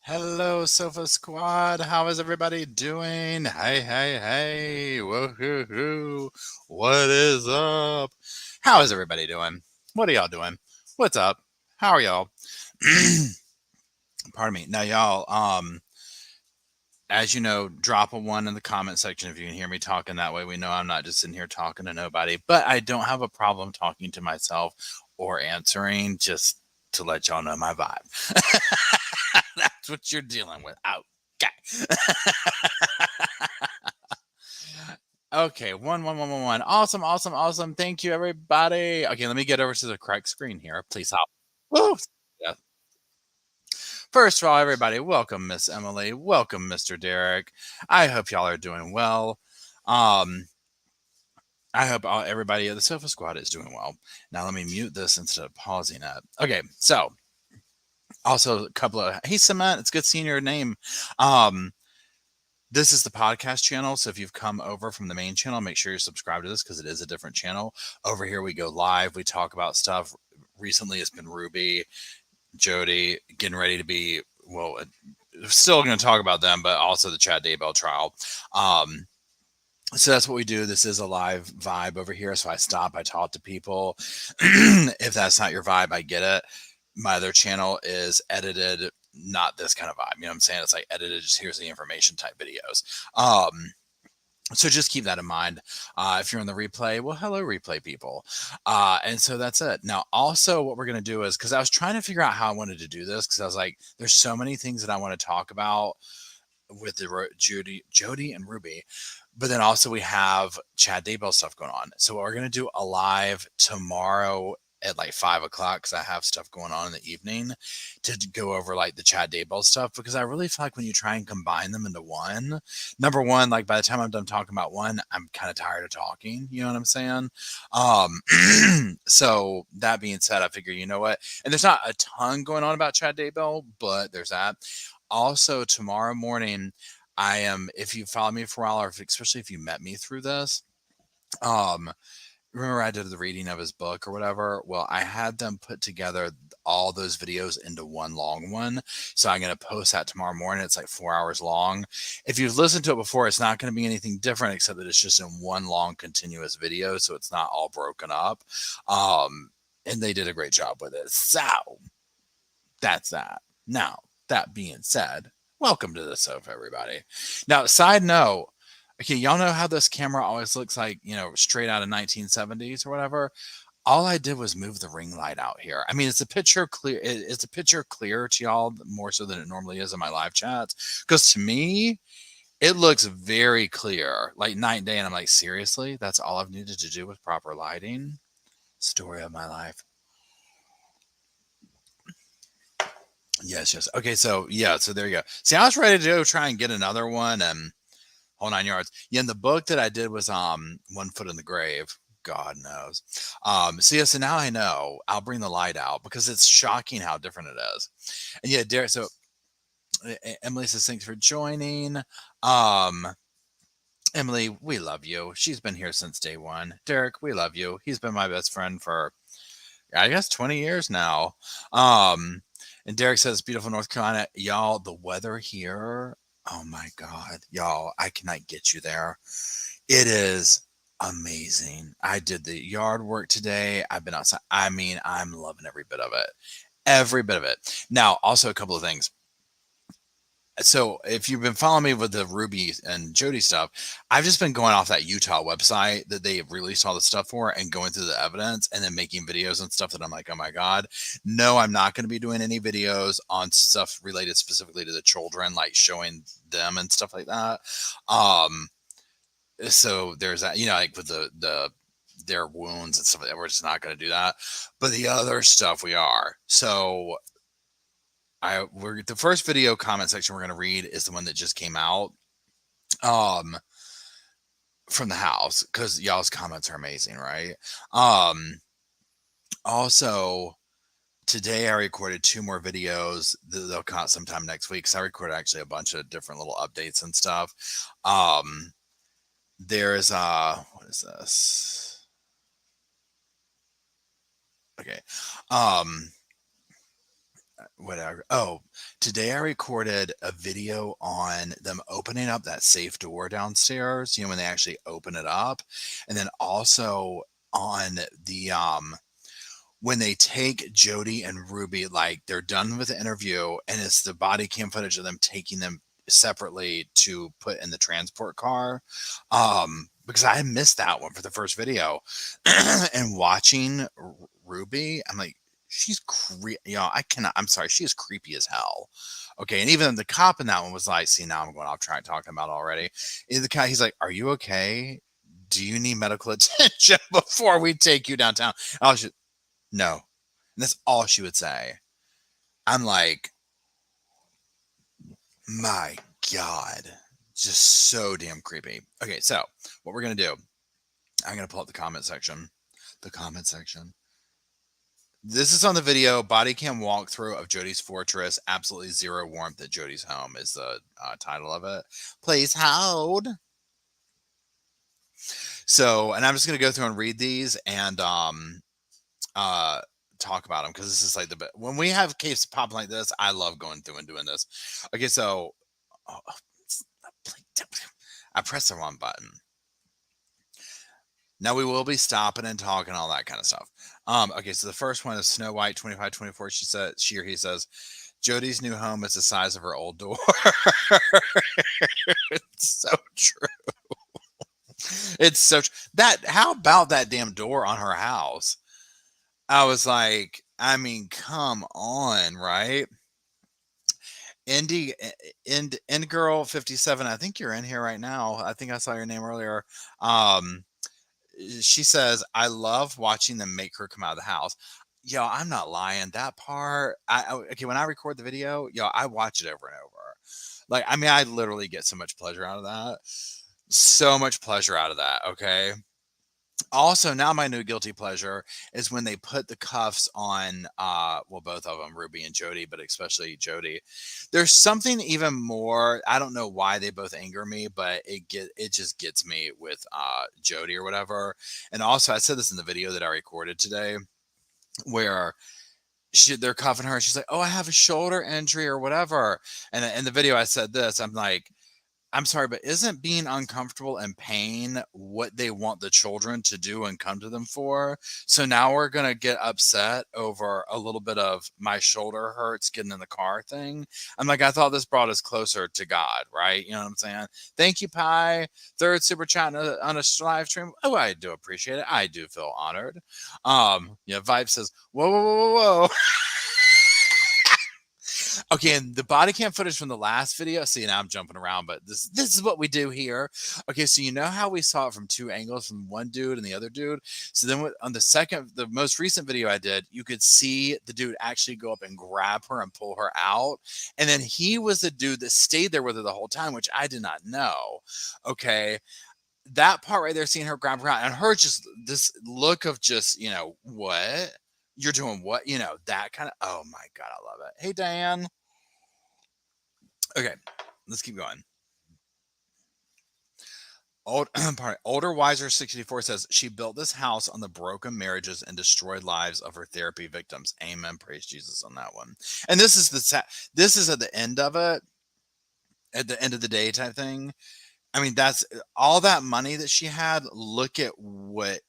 Hello, Sofa Squad. How is everybody doing? Hey, hey, hey. Woohoo. What is up? How is everybody doing? What are y'all doing? What's up? How are y'all? Pardon me. Now, y'all, as you know, drop a one in the comment section if you can hear me talking. That way we know I'm not just sitting here talking to nobody. But I don't have a problem talking to myself or answering, just to let y'all know my vibe. That's what you're dealing with. Okay. Okay, one. Awesome, awesome, awesome. Thank you, everybody. Okay, let me get over to the correct screen here. Please help. Woo! Yeah. First of all, everybody, welcome Miss Emily. Welcome, Mr. Derek. I hope y'all are doing well. Um, I hope everybody at the Sofa Squad is doing well. Now let me mute this instead of pausing it. Okay, so also a couple of hey Cement, it's good seeing your name. Um, This is the podcast channel. So if you've come over from the main channel, make sure you're subscribed to this because it is a different channel. Over here, we go live. We talk about stuff. Recently, it's been Ruby, Jody, getting ready to be, well, still going to talk about them, but also the Chad Daybell trial. So that's what we do. This is a live vibe over here. So I stop, I talk to people. If that's not your vibe, I get it. My other channel is edited, not this kind of vibe. You know what I'm saying? It's like edited, just here's the information type videos. So just keep that in mind. If you're on the replay, well, hello, replay people. And so that's it. Now, also, what we're going to do is because I was trying to figure out how I wanted to do this because I was like, there's so many things that I want to talk about with the Jody and Ruby. But then also we have Chad Daybell stuff going on. So we're going to do a live tomorrow at like 5 o'clock because I have stuff going on in the evening to go over like the Chad Daybell stuff because I really feel like when you try and combine them into one, number one, like by the time I'm done talking about one, I'm kind of tired of talking. You know what I'm saying? So that being said, I figure, you know what? And there's not a ton going on about Chad Daybell, but there's that. Also, tomorrow morning, I am, if you follow me for a while, or especially if you met me through this, um, remember I did the reading of his book or whatever? Well, I had them put together all those videos into one long one. So I'm going to post that tomorrow morning. It's like 4 hours long. If you've listened to it before, it's not going to be anything different except that it's just in one long continuous video. So it's not all broken up. And they did a great job with it. So that's that. Now, that being said, welcome to the sofa, everybody. Now, side note, okay, y'all know how this camera always looks like, straight out of 1970s or whatever. All I did was move the ring light out here. I mean, it's a picture clear. It's a picture clear to y'all more so than it normally is in my live chats. Because to me, it looks very clear, like night and day. And I'm like, seriously, that's all I've needed to do with proper lighting. Story of my life. Yes. Okay, so yeah, so there you go. See, I was ready to go try and get another one and whole 9 yards. Yeah, and the book that I did was 1 Foot in the Grave. God knows. So yeah, so now I know. I'll bring the light out because it's shocking how different it is. And yeah, Derek. So Emily says thanks for joining. Um, Emily, we love you. She's been here since day one. Derek, we love you. He's been my best friend for I guess 20 years now. Um, and Derek says, beautiful North Carolina. Y'all, the weather here, oh my God, y'all, I cannot get you there. It is amazing. I did the yard work today. I've been outside. I mean, I'm loving every bit of it. Every bit of it. Now, also a couple of things. So if you've been following me with the Ruby and Jody stuff, I've just been going off that Utah website that they released all the stuff for and going through the evidence and then making videos and stuff that I'm like, oh my God. No, I'm not going to be doing any videos on stuff related specifically to the children, like showing them and stuff like that. So there's that, like with their wounds and stuff like that. We're just not going to do that. But the other stuff we are. So we're the first video comment section we're going to read is the one that just came out from the house because y'all's comments are amazing, right? Also today I recorded 2 more videos that they'll come out sometime next week because I recorded actually a bunch of different little updates and stuff. There's what is this? Okay. whatever. Oh, today I recorded a video on them opening up that safe door downstairs, when they actually open it up. And then also on the when they take Jody and Ruby, like they're done with the interview and it's the body cam footage of them taking them separately to put in the transport car. Because I missed that one for the first video. And watching Ruby, I'm like, she's I cannot, I'm sorry, she is creepy as hell. Okay. And even the cop in that one was like, see, now I'm going off track talking about it already. And the guy, he's like, are you okay? Do you need medical attention before we take you downtown? I was just, no. And that's all she would say. I'm like, my God, just so damn creepy. Okay, so what we're going to do, I'm going to pull up the comment section. The comment section. This is on the video body cam walkthrough of Jody's fortress. Absolutely zero warmth at Jody's home is the title of it. Please hold. So, and I'm just going to go through and read these and talk about them because this is like when we have cases pop like this, I love going through and doing this. Okay, so I pressed the wrong button. Now we will be stopping and talking all that kind of stuff. Okay, so the first one is Snow White 2524. She or he says, Jody's new home is the size of her old door. It's so true. It's so that. How about that damn door on her house? I was like, I mean, come on, right? End Girl 57. I think you're in here right now. I think I saw your name earlier. She says, I love watching them make her come out of the house. Yo, I'm not lying. That part, okay, when I record the video, I watch it over and over. Like, I mean, I literally get so much pleasure out of that. So much pleasure out of that. Okay. Also, now my new guilty pleasure is when they put the cuffs on, well, both of them, Ruby and Jody, but especially Jody. There's something even more. I don't know why they both anger me, but it just gets me with Jody or whatever. And also, I said this in the video that I recorded today, where they're cuffing her. She's like, "Oh, I have a shoulder injury or whatever." And in the video, I said this. I'm like, I'm sorry, but isn't being uncomfortable and pain what they want the children to do and come to them for? So now we're going to get upset over a little bit of my shoulder hurts getting in the car thing. I'm like, I thought this brought us closer to God, right? You know what I'm saying? Thank you, Pi. Third super chat on a live stream. Oh, I do appreciate it. I do feel honored. Vibe says, whoa, whoa, whoa, whoa, whoa. Okay, and the body cam footage from the last video. See, now I'm jumping around, but this is what we do here. Okay, so you know how we saw it from two angles, from one dude and the other dude. So then on the most recent video I did, you could see the dude actually go up and grab her and pull her out, and then he was the dude that stayed there with her the whole time, which I did not know. Okay. That part right there, seeing her grab her out and her just this look of just, what? You're doing what? That kind of, oh my God, I love it. Hey, Diane. Okay, let's keep going. Older Wiser 64 says she built this house on the broken marriages and destroyed lives of her therapy victims. Amen. Praise Jesus on that one. And this is this is at the end of it, at the end of the day type thing. I mean, that's all that money that she had. Look at what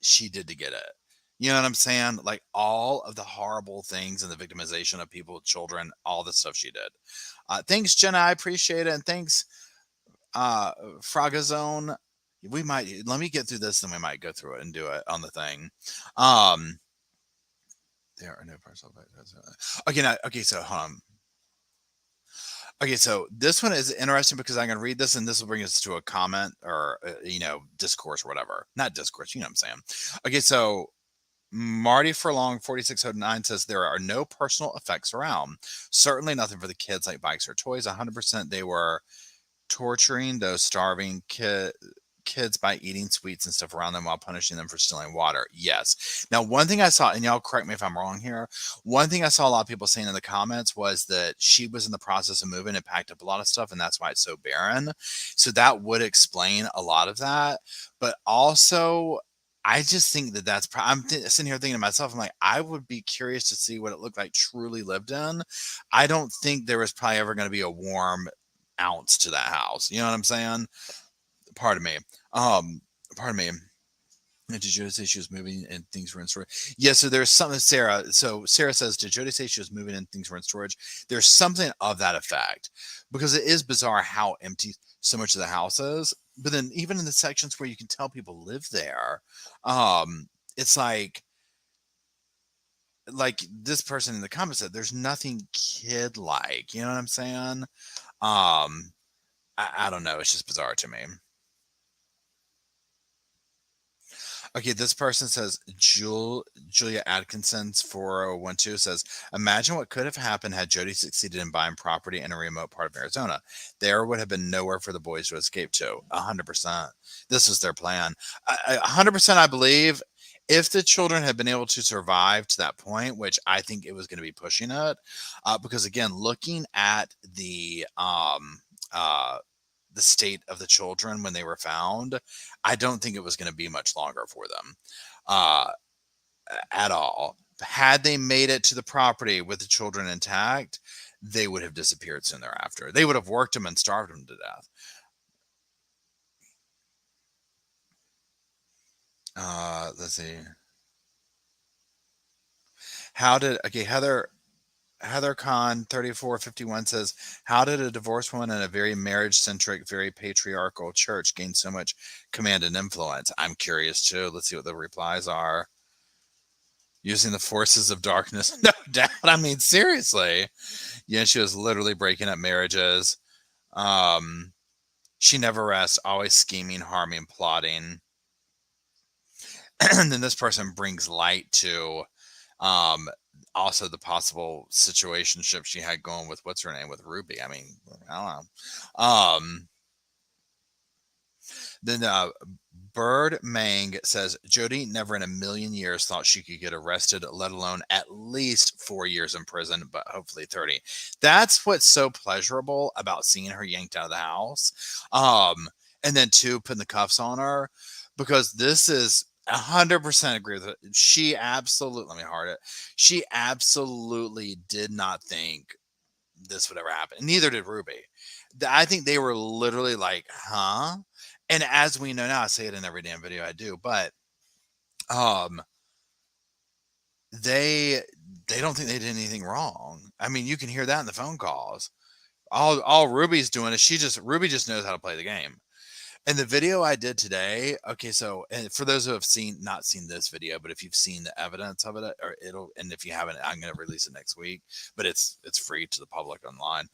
she did to get it. You know what I'm saying? Like all of the horrible things and the victimization of people, children, all the stuff she did. Thanks, Jenna. I appreciate it. And thanks, Frogazone. Let me get through this and we might go through it and do it on the thing. There are no personal. Okay, so Okay, so this one is interesting because I'm going to read this and this will bring us to a comment or, discourse or whatever. Not discourse, you know what I'm saying. Okay, so Marty Furlong 4609 says there are no personal effects around. Certainly nothing for the kids like bikes or toys. 100% they were torturing those starving kids by eating sweets and stuff around them while punishing them for stealing water. Yes. Now, one thing I saw, and y'all correct me if I'm wrong here, one thing I saw a lot of people saying in the comments was that she was in the process of moving and packed up a lot of stuff, and that's why it's so barren. So that would explain a lot of that. But also, I just think that I'm sitting here thinking to myself, I'm like, I would be curious to see what it looked like truly lived in. I don't think there was probably ever going to be a warm ounce to that house. You know what I'm saying? Pardon me. Um, pardon me. Did Jody say she was moving and things were in storage? Yeah, so there's something, Sarah. So Sarah says, did Jody say she was moving and things were in storage? There's something of that effect because it is bizarre how empty so much of the house is. But then even in the sections where you can tell people live there, it's like this person in the comments said, there's nothing kid like. You know what I'm saying? I don't know. It's just bizarre to me. Okay, this person says Julia Atkinson's 4012 says, imagine what could have happened had Jody succeeded in buying property in a remote part of Arizona. There would have been nowhere for the boys to escape to. 100%. This was their plan. 100% I believe if the children had been able to survive to that point, which I think it was going to be pushing it, because again, looking at uh, the state of the children when they were found, I don't think it was going to be much longer for them uh, at all. Had they made it to the property with the children intact, they would have disappeared soon thereafter. They would have worked them and starved them to death. Let's see. Heather Khan 3451 says, how did a divorced woman in a very marriage centric, very patriarchal church gain so much command and influence? I'm curious too. Let's see what the replies are. Using the forces of darkness. No doubt. I mean, seriously. Yeah, she was literally breaking up marriages. Um, she never rests, always scheming, harming, plotting. And then this person brings light to um also the possible situationship she had going with what's her name with Ruby. I mean, I don't know. Then Bird Mang says Jody never in a million years thought she could get arrested, let alone at least 4 years in prison, but hopefully 30. That's what's so pleasurable about seeing her yanked out of the house. And then two, putting the cuffs on her, because this is 100% agree with it. She absolutely, let me heart it. She absolutely did not think this would ever happen. Neither did Ruby. I think they were literally like, huh? And as we know now, I say it in every damn video I do, but um they they don't think they did anything wrong. I mean, you can hear that in the phone calls. All Ruby's doing is Ruby just knows how to play the game. And the video I did today, okay, so and for those who have not seen this video, but if you've seen the evidence of it, or and if you haven't, I'm gonna release it next week, but it's free to the public online.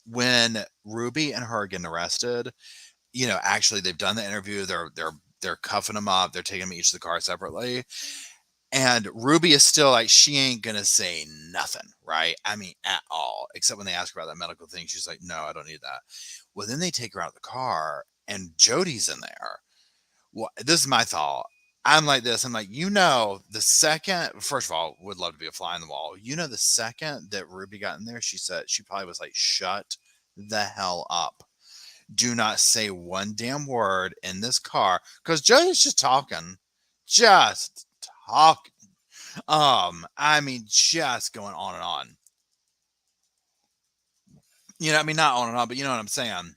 When Ruby and her are getting arrested, actually they've done the interview. They're cuffing them up. They're taking them each to the car separately. And Ruby is still like, she ain't gonna say nothing, right? I mean, at all, except when they ask her about that medical thing. She's like, no, I don't need that. Well, then they take her out of the car and Jody's in there. Well, this is my thought. I'm like this. I'm like, the second, first of all, would love to be a fly on the wall. The second that Ruby got in there, she said, she probably was like, shut the hell up. Do not say one damn word in this car. Because Jody's just talking. I mean, just going on and on. I mean, not on and on, but you know what I'm saying.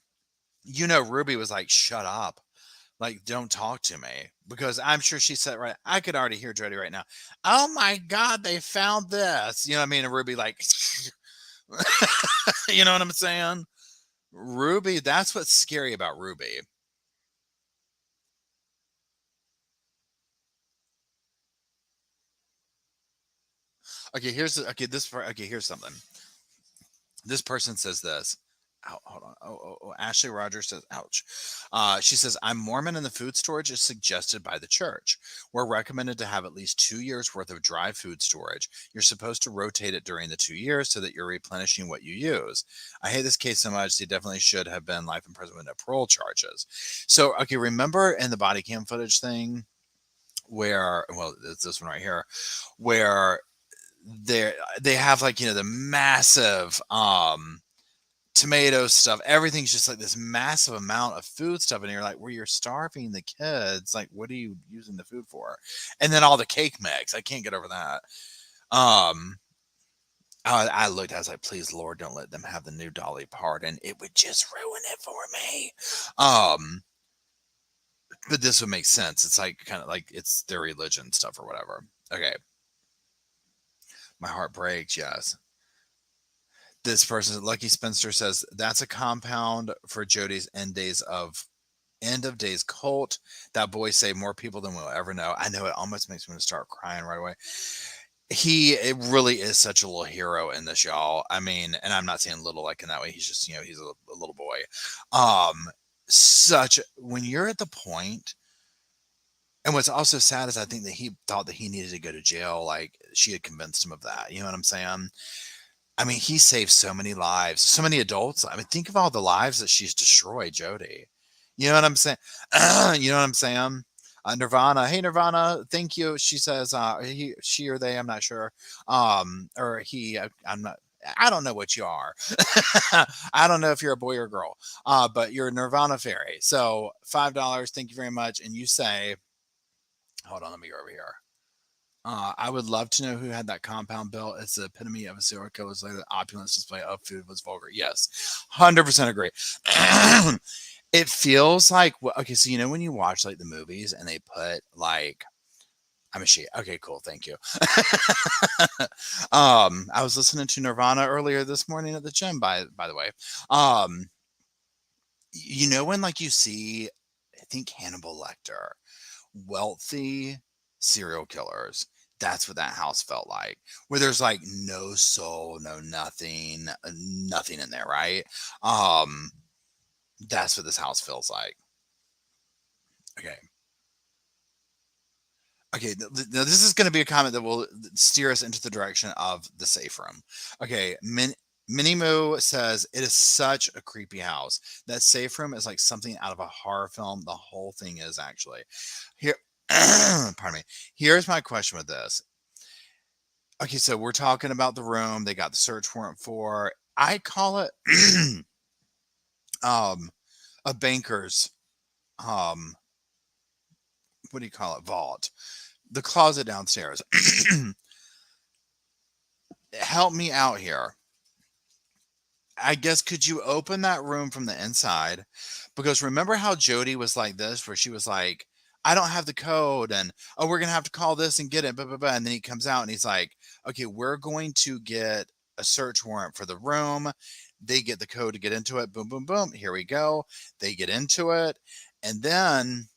Ruby was like, shut up. Like, don't talk to me. Because I'm sure she said, right, I could already hear Jody right now. Oh my God, they found this. You know what I mean? And Ruby, like, you know what I'm saying? Ruby, that's what's scary about Ruby. Here's something. This person says this. Hold on. Ashley Rogers says, ouch. She says, I'm Mormon and the food storage is suggested by the church. We're recommended to have at least 2 years worth of dry food storage. You're supposed to rotate it during the 2 years so that you're replenishing what you use. I hate this case so much. They definitely should have been life in prison with no parole charges. So, okay, remember in the body cam footage thing where, well, it's this one right here, where they have like, the massive, tomato stuff. Everything's just like this massive amount of food stuff. And you're like, where you're starving the kids. Like, what are you using the food for? And then all the cake mix. I can't get over that. Um, I looked, I was like, please, Lord, don't let them have the new Dolly Parton. It would just ruin it for me. But this would make sense. It's like kind of like it's their religion stuff or whatever. Okay. My heart breaks. Yes. This person, Lucky Spencer, says that's a compound for Jody's end of days cult. That boy saved more people than we'll ever know. I know, it almost makes me want to start crying right away. It really is such a little hero in this, y'all. I mean, and I'm not saying little like in that way. He's just, he's a little boy. When you're at the point, and what's also sad is I think that he thought that he needed to go to jail. Like she had convinced him of that. You know what I'm saying? I mean, he saved so many lives, so many adults. I mean, think of all the lives that she's destroyed, Jody. You know what I'm saying? You know what I'm saying? Nirvana, hey Nirvana, thank you. She says, she or they, I'm not sure. Or he, I'm not. I don't know what you are. I don't know if you're a boy or a girl. But you're a Nirvana fairy. So $5. Thank you very much. And you say, hold on, let me go over here. I would love to know who had that compound built. It's the epitome of a serial killer's like the opulence display of food was vulgar. Yes, 100% agree. It feels like, okay, so when you watch like the movies and they put like, I'm a she. Okay, cool. Thank you. I was listening to Nirvana earlier this morning at the gym, by the way. When like you see, I think Hannibal Lecter, wealthy serial killers, that's what that house felt like, where there's like no soul, no nothing in there, right? That's what this house feels like. Okay, now this is going to be a comment that will steer us into the direction of the safe room. Okay, Minnie Moo says it is such a creepy house. That safe room is like something out of a horror film. The whole thing is actually here. Pardon me. Here's my question with this. Okay, so we're talking about the room they got the search warrant for. I call it a banker's what do you call it? Vault. The closet downstairs. Help me out here. I guess, could you open that room from the inside? Because remember how Jody was like this, where she was like, I don't have the code, and oh, we're gonna have to call this and get it, blah, blah, blah. And then he comes out and he's like, okay, we're going to get a search warrant for the room. They get the code to get into it. Boom, boom, boom. Here we go. They get into it. And then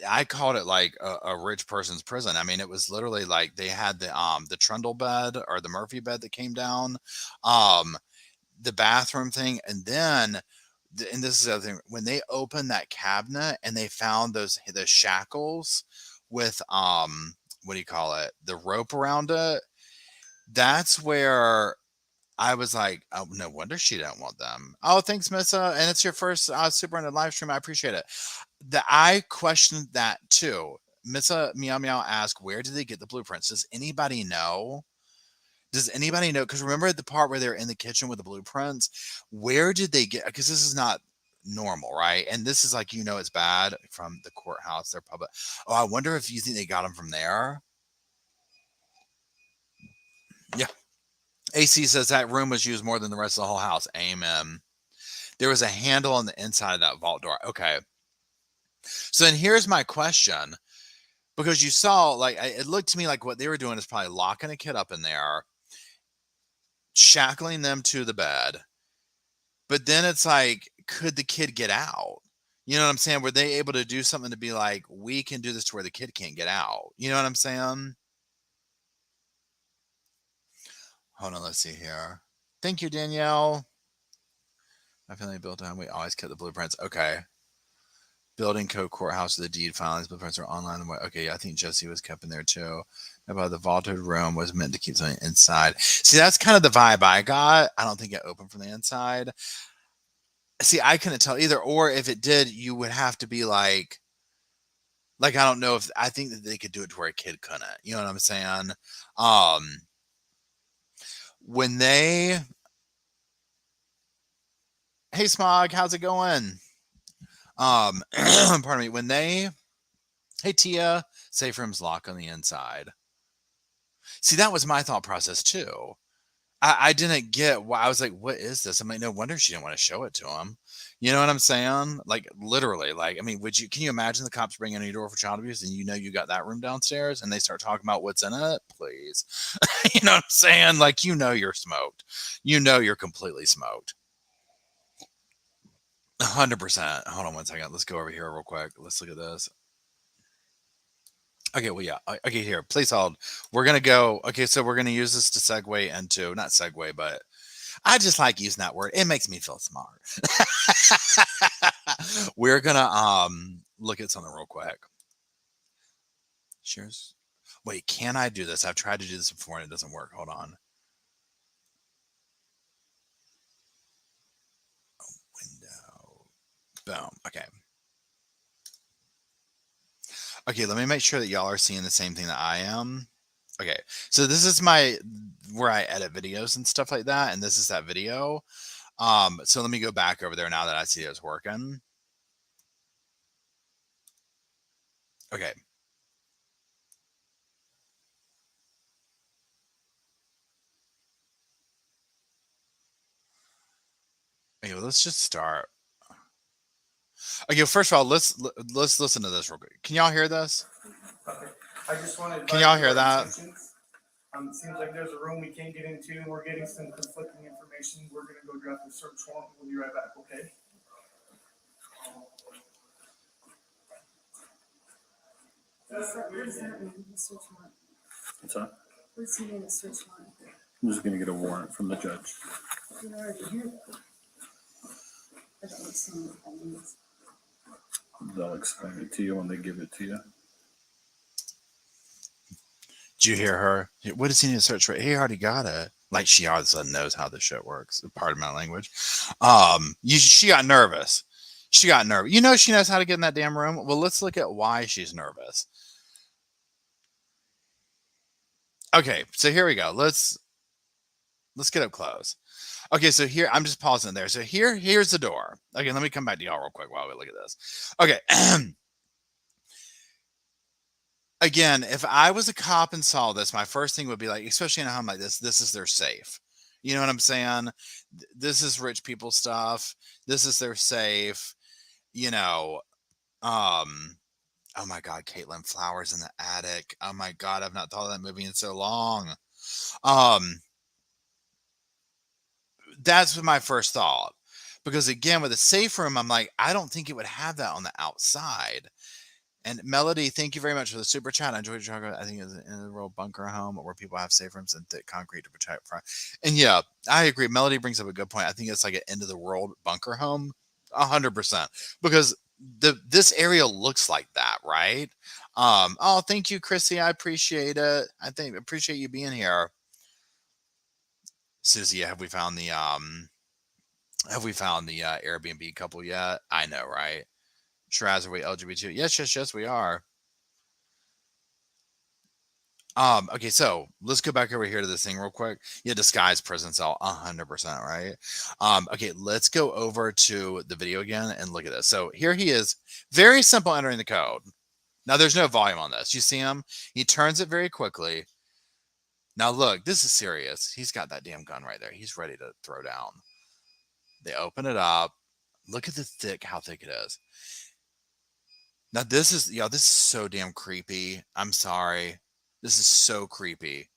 I called it like a rich person's prison. I mean, it was literally like they had the trundle bed or the Murphy bed that came down. The bathroom thing, and then and this is the other thing, when they opened that cabinet and they found those shackles with what do you call it, the rope around it, that's where I was like, oh, no wonder she didn't want them. Oh, thanks, Missa, and it's your first super ended live stream. I appreciate it. I questioned that too. Missa Meow Meow asked, where did they get the blueprints? Does anybody know? Because remember the part where they're in the kitchen with the blueprints? Where did they get? Because this is not normal, right? And this is like, it's bad from the courthouse. They're public. Oh, I wonder if you think they got them from there. Yeah. AC says that room was used more than the rest of the whole house. Amen. There was a handle on the inside of that vault door. Okay. So then here's my question. Because you saw, like, it looked to me like what they were doing is probably locking a kid up in there, shackling them to the bed. But then it's like, could the kid get out? You know what I'm saying? Were they able to do something to be like, we can do this to where the kid can't get out? You know what I'm saying? Hold on, let's see here. Thank you, Danielle. My family built on. We always kept the blueprints. Okay. Building code courthouse with the deed filings. Blueprints are online. Okay, yeah, I think Jesse was kept in there too. About the vaulted room was meant to keep something inside. See, that's kind of the vibe I got. I don't think it opened from the inside. See, I couldn't tell either. Or if it did, you would have to be like I don't know if I think that they could do it to where a kid couldn't. You know what I'm saying? When they Hey Smog, how's it going? Pardon me. Hey Tia, safe room's locked on the inside. See, that was my thought process too. I didn't get why. I was like, what is this? I'm like, no wonder she didn't want to show it to him. You know what I'm saying? Like literally, like, I mean, can you imagine the cops bringing in your door for child abuse and you got that room downstairs and they start talking about what's in it? Please. You know what I'm saying? Like, you're smoked. You're completely smoked. 100%. Hold on one second. Let's go over here real quick. Let's look at this. Okay, well, yeah. Okay, here, please hold. We're gonna go. Okay, so we're gonna use this to segue into not segue, but I just like using that word. It makes me feel smart. We're gonna look at something real quick. Cheers. Wait, can I do this? I've tried to do this before and it doesn't work. Hold on. Window. Boom. Okay. Okay, let me make sure that y'all are seeing the same thing that I am. Okay, so this is where I edit videos and stuff like that, and this is that video. So let me go back over there now that I see it's working. Okay. Okay, well, let's just start. Okay, first of all, let's listen to this real quick. Can y'all hear this? I just wanted. Can y'all hear that? It seems like there's a room we can't get into. We're getting some conflicting information. We're going to go draft a search warrant. We'll be right back, okay? What does that mean, the search warrant? What's that? What does he mean, the search warrant? I'm just going to get a warrant from the judge. You already hear it. I don't understand what that means. They'll explain it to you when they give it to you. Did you hear her? What does he need to search for? He already got it. Like she all of a sudden knows how this shit works. Pardon my language. She got nervous. She got nervous. You know she knows how to get in that damn room. Well, let's look at why she's nervous. Okay, so here we go. Let's get up close. Okay, so here I'm just pausing there. So here's the door. Okay, let me come back to y'all real quick while we look at this. Okay. Again, if I was a cop and saw this, my first thing would be like, especially in a home like this is their safe. You know what I'm saying? This is rich people stuff. This is their safe. You know, oh my God, Caitlin Flowers in the attic. Oh my God, I've not thought of that movie in so long. That's my first thought. Because again, with a safe room, I'm like, I don't think it would have that on the outside. And Melody, thank you very much for the super chat. I enjoyed your talk. I think it's in a rural bunker home where people have safe rooms and thick concrete to protect from. And yeah, I agree. Melody brings up a good point. I think it's like an end of the world bunker home, 100%, because this area looks like that, right? Oh, thank you, Chrissy. I appreciate it. Appreciate you being here. Susie, have we found the Airbnb couple yet? I know, right? Shiraz, are we LGBT? Yes, we are. Okay, so let's go back over here to this thing real quick. Yeah, disguise prison cell, 100%, right? Okay, let's go over to the video again and look at this. So here he is, very simple entering the code. Now there's no volume on this. You see him? He turns it very quickly. Now look, this is serious. He's got that damn gun right there. He's ready to throw down. They open it up. Look at how thick it is. Now this is so damn creepy. I'm sorry. This is so creepy.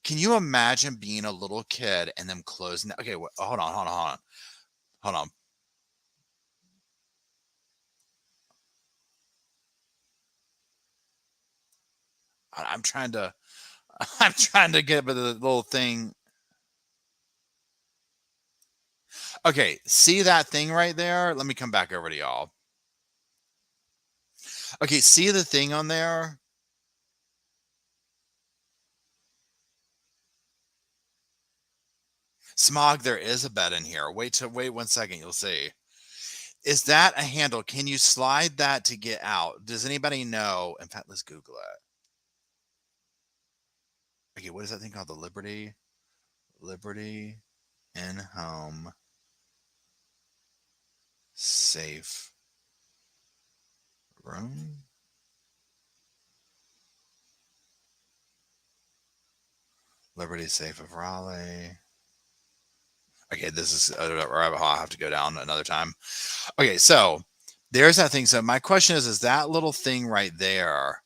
Can you imagine being a little kid and them closing? Okay, hold on. I'm trying to, I'm trying to get with the little thing. Okay, see that thing right there? Let me come back over to y'all. Okay, see the thing on there? Smog, there is a bed in here. Wait 1 second, you'll see. Is that a handle? Can you slide that to get out? Does anybody know? In fact, let's Google it. Okay, what is that thing called? The Liberty in home safe room. Liberty Safe of Raleigh. Okay, this is a rabbit hole I'll have to go down another time. Okay, so there's that thing. So my question is that little thing right there,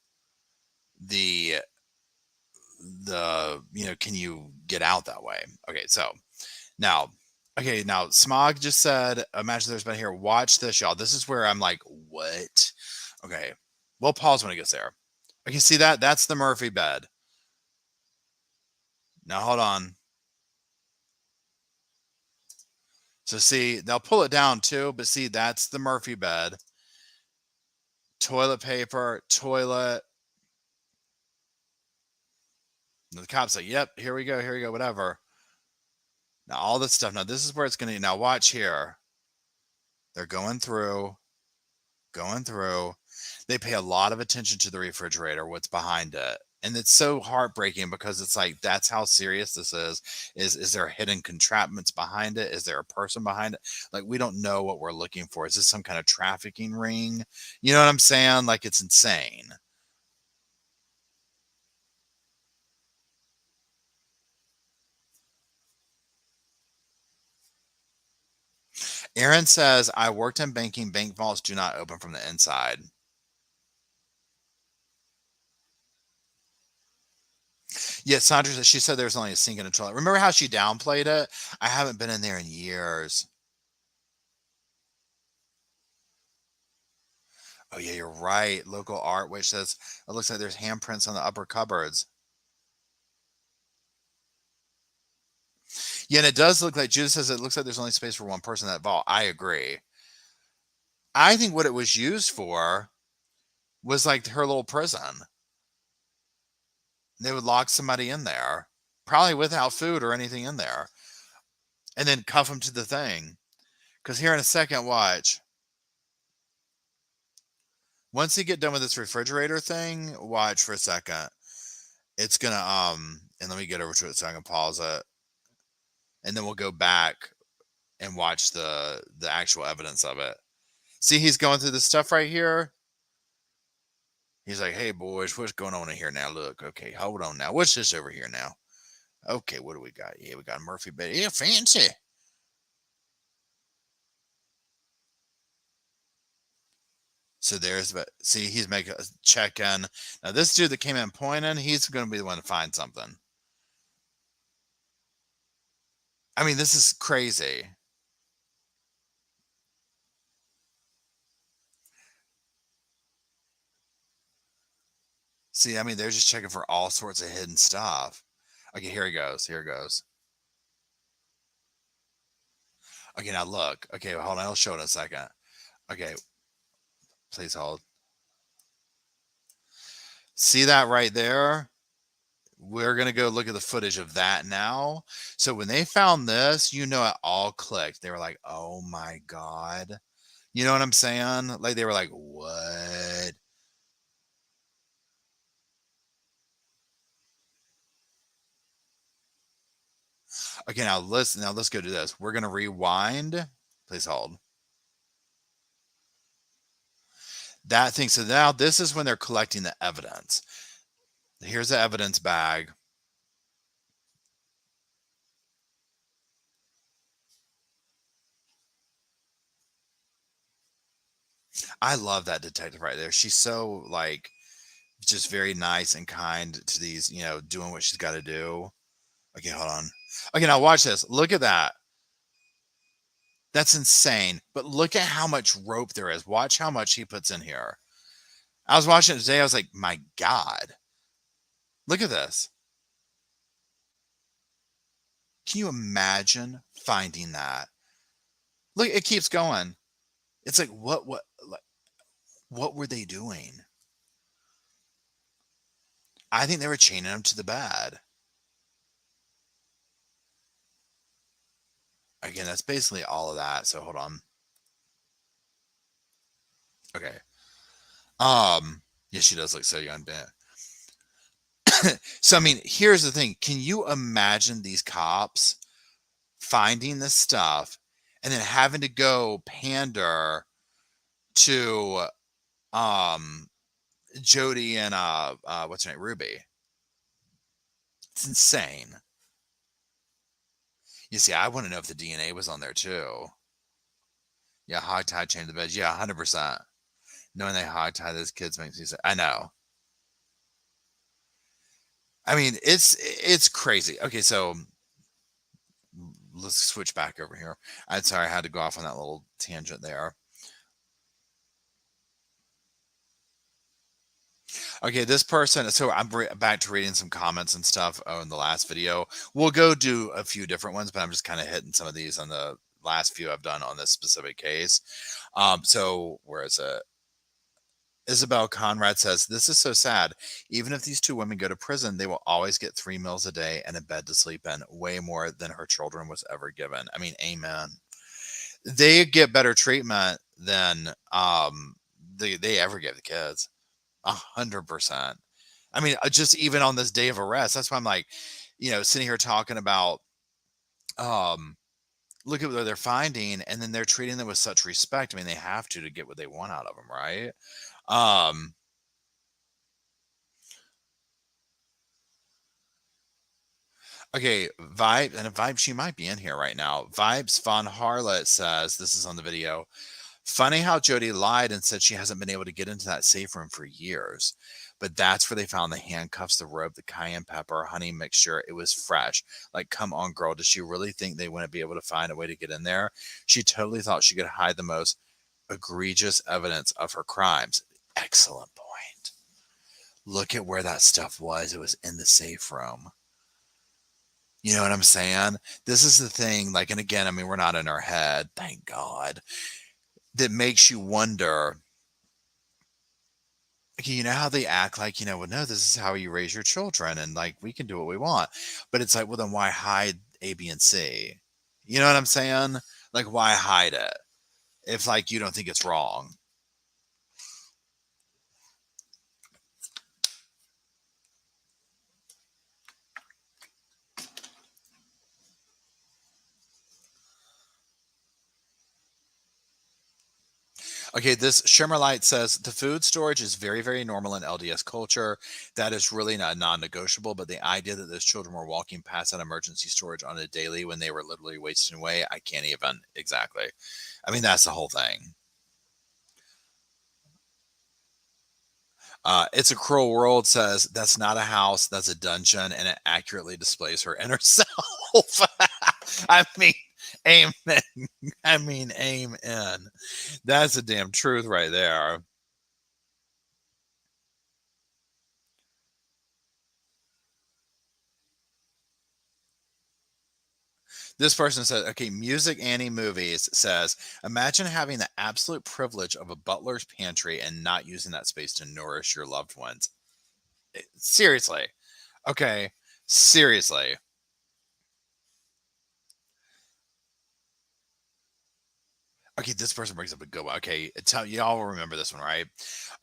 the can you get out that way? Okay, so now Smog just said, imagine there's been here. Watch this, y'all. This is where I'm like, what? Okay, we'll pause when it gets there. Okay, see that? That's the Murphy bed. Now hold on. So see, they'll pull it down too, but see, that's the Murphy bed. Toilet paper, toilet. And the cop's like, yep, here we go, whatever. Now all this stuff. Now this is where it's gonna. Now watch here. They're going through. They pay a lot of attention to the refrigerator, what's behind it. And it's so heartbreaking because it's like, that's how serious this is. Is there hidden entrapments behind it? Is there a person behind it? Like, we don't know what we're looking for. Is this some kind of trafficking ring? You know what I'm saying? Like, it's insane. Aaron says, I worked in banking. Bank vaults do not open from the inside. Yeah, Sandra, she said there's only a sink and a toilet. Remember how she downplayed it? I haven't been in there in years. Oh, yeah, you're right. Local art, which says it looks like there's handprints on the upper cupboards. Yeah, and it does look like Judith says it looks like there's only space for one person in that vault. I agree. I think what it was used for was like her little prison. They would lock somebody in there, probably without food or anything in there, and then cuff them to the thing. Because here in a second, watch. Once you get done with this refrigerator thing, watch for a second. It's gonna and let me get over to it so I can pause it. And then we'll go back and watch the actual evidence of it. See, he's going through this stuff right here. He's like, hey boys, what's going on in here now? Look, okay, hold on now. What's this over here now? Okay, what do we got? Yeah, we got a Murphy bed. Yeah, fancy. So there's, but see, he's making a check in. Now, this dude that came in pointing, he's going to be the one to find something. I mean, this is crazy. See, I mean, they're just checking for all sorts of hidden stuff. Okay, here he goes. Here it goes. Okay, now look. Okay, hold on. I'll show it in a second. Okay, please hold. See that right there? We're going to go look at the footage of that now. So when they found this, it all clicked. They were like, oh my God. You know what I'm saying? Like, they were like, what? Okay, now let's go do this. We're going to rewind. Please hold. That thing. So now this is when they're collecting the evidence. Here's the evidence bag. I love that detective right there. She's so like just very nice and kind to these, doing what she's got to do. Okay, hold on. Okay, now watch this. Look at that. That's insane. But look at how much rope there is. Watch how much he puts in here. I was watching it today. I was like, my God. Look at this. Can you imagine finding that? Look, it keeps going. It's like, what were they doing? I think they were chaining him to the bed. Again, that's basically all of that. So hold on. Okay. Yeah, she does look so young, Ben. So I mean, here's the thing. Can you imagine these cops finding this stuff and then having to go pander to Jody and what's her name, Ruby. It's insane. You see, I want to know if the DNA was on there too. Yeah, hog tie chain to the bed. Yeah, 100%. Knowing they hog tie those kids makes me say, I know. I mean, it's crazy. Okay, so let's switch back over here. I'm sorry, I had to go off on that little tangent there. Okay, this person, so I'm back to reading some comments and stuff on the last video. We'll go do a few different ones, but I'm just kind of hitting some of these on the last few I've done on this specific case. So where is it? Isabel Conrad says, this is so sad. Even if these two women go to prison, they will always get 3 meals a day and a bed to sleep in, way more than her children was ever given. I mean, amen. They get better treatment than they ever give the kids. 100%. I mean, just even on this day of arrest, that's why I'm like, sitting here talking about, look at what they're finding, and then they're treating them with such respect. I mean, they have to get what they want out of them, right? Okay, Vibe, she might be in here right now. Vibes Von Harlot says, this is on the video. Funny how Jody lied and said she hasn't been able to get into that safe room for years. But that's where they found the handcuffs, the rope, the cayenne pepper, honey mixture. It was fresh. Like, come on, girl. Does she really think they wouldn't be able to find a way to get in there? She totally thought she could hide the most egregious evidence of her crimes. Excellent point. Look at where that stuff was. It was in the safe room. You know what I'm saying? This is the thing, like, and again, I mean, we're not in our head, thank God, that makes you wonder, okay, you know how they act like, well, no, this is how you raise your children, and like, we can do what we want. But it's like, well, then why hide A, B, and C? You know what I'm saying? Like, why hide it if, like, you don't think it's wrong? Okay, this Shimmerlight says the food storage is very, very normal in LDS culture. That is really not non-negotiable. But the idea that those children were walking past that emergency storage on a daily when they were literally wasting away, I can't even exactly. I mean, that's the whole thing. It's a Cruel World says that's not a house, that's a dungeon, and it accurately displays her inner self. I mean, amen. I mean, amen. That's the damn truth right there. This person says, okay, Music Annie Movies says, imagine having the absolute privilege of a butler's pantry and not using that space to nourish your loved ones. Seriously. Okay. Seriously. Okay, this person brings up a good one. Okay, y'all will remember this one, right?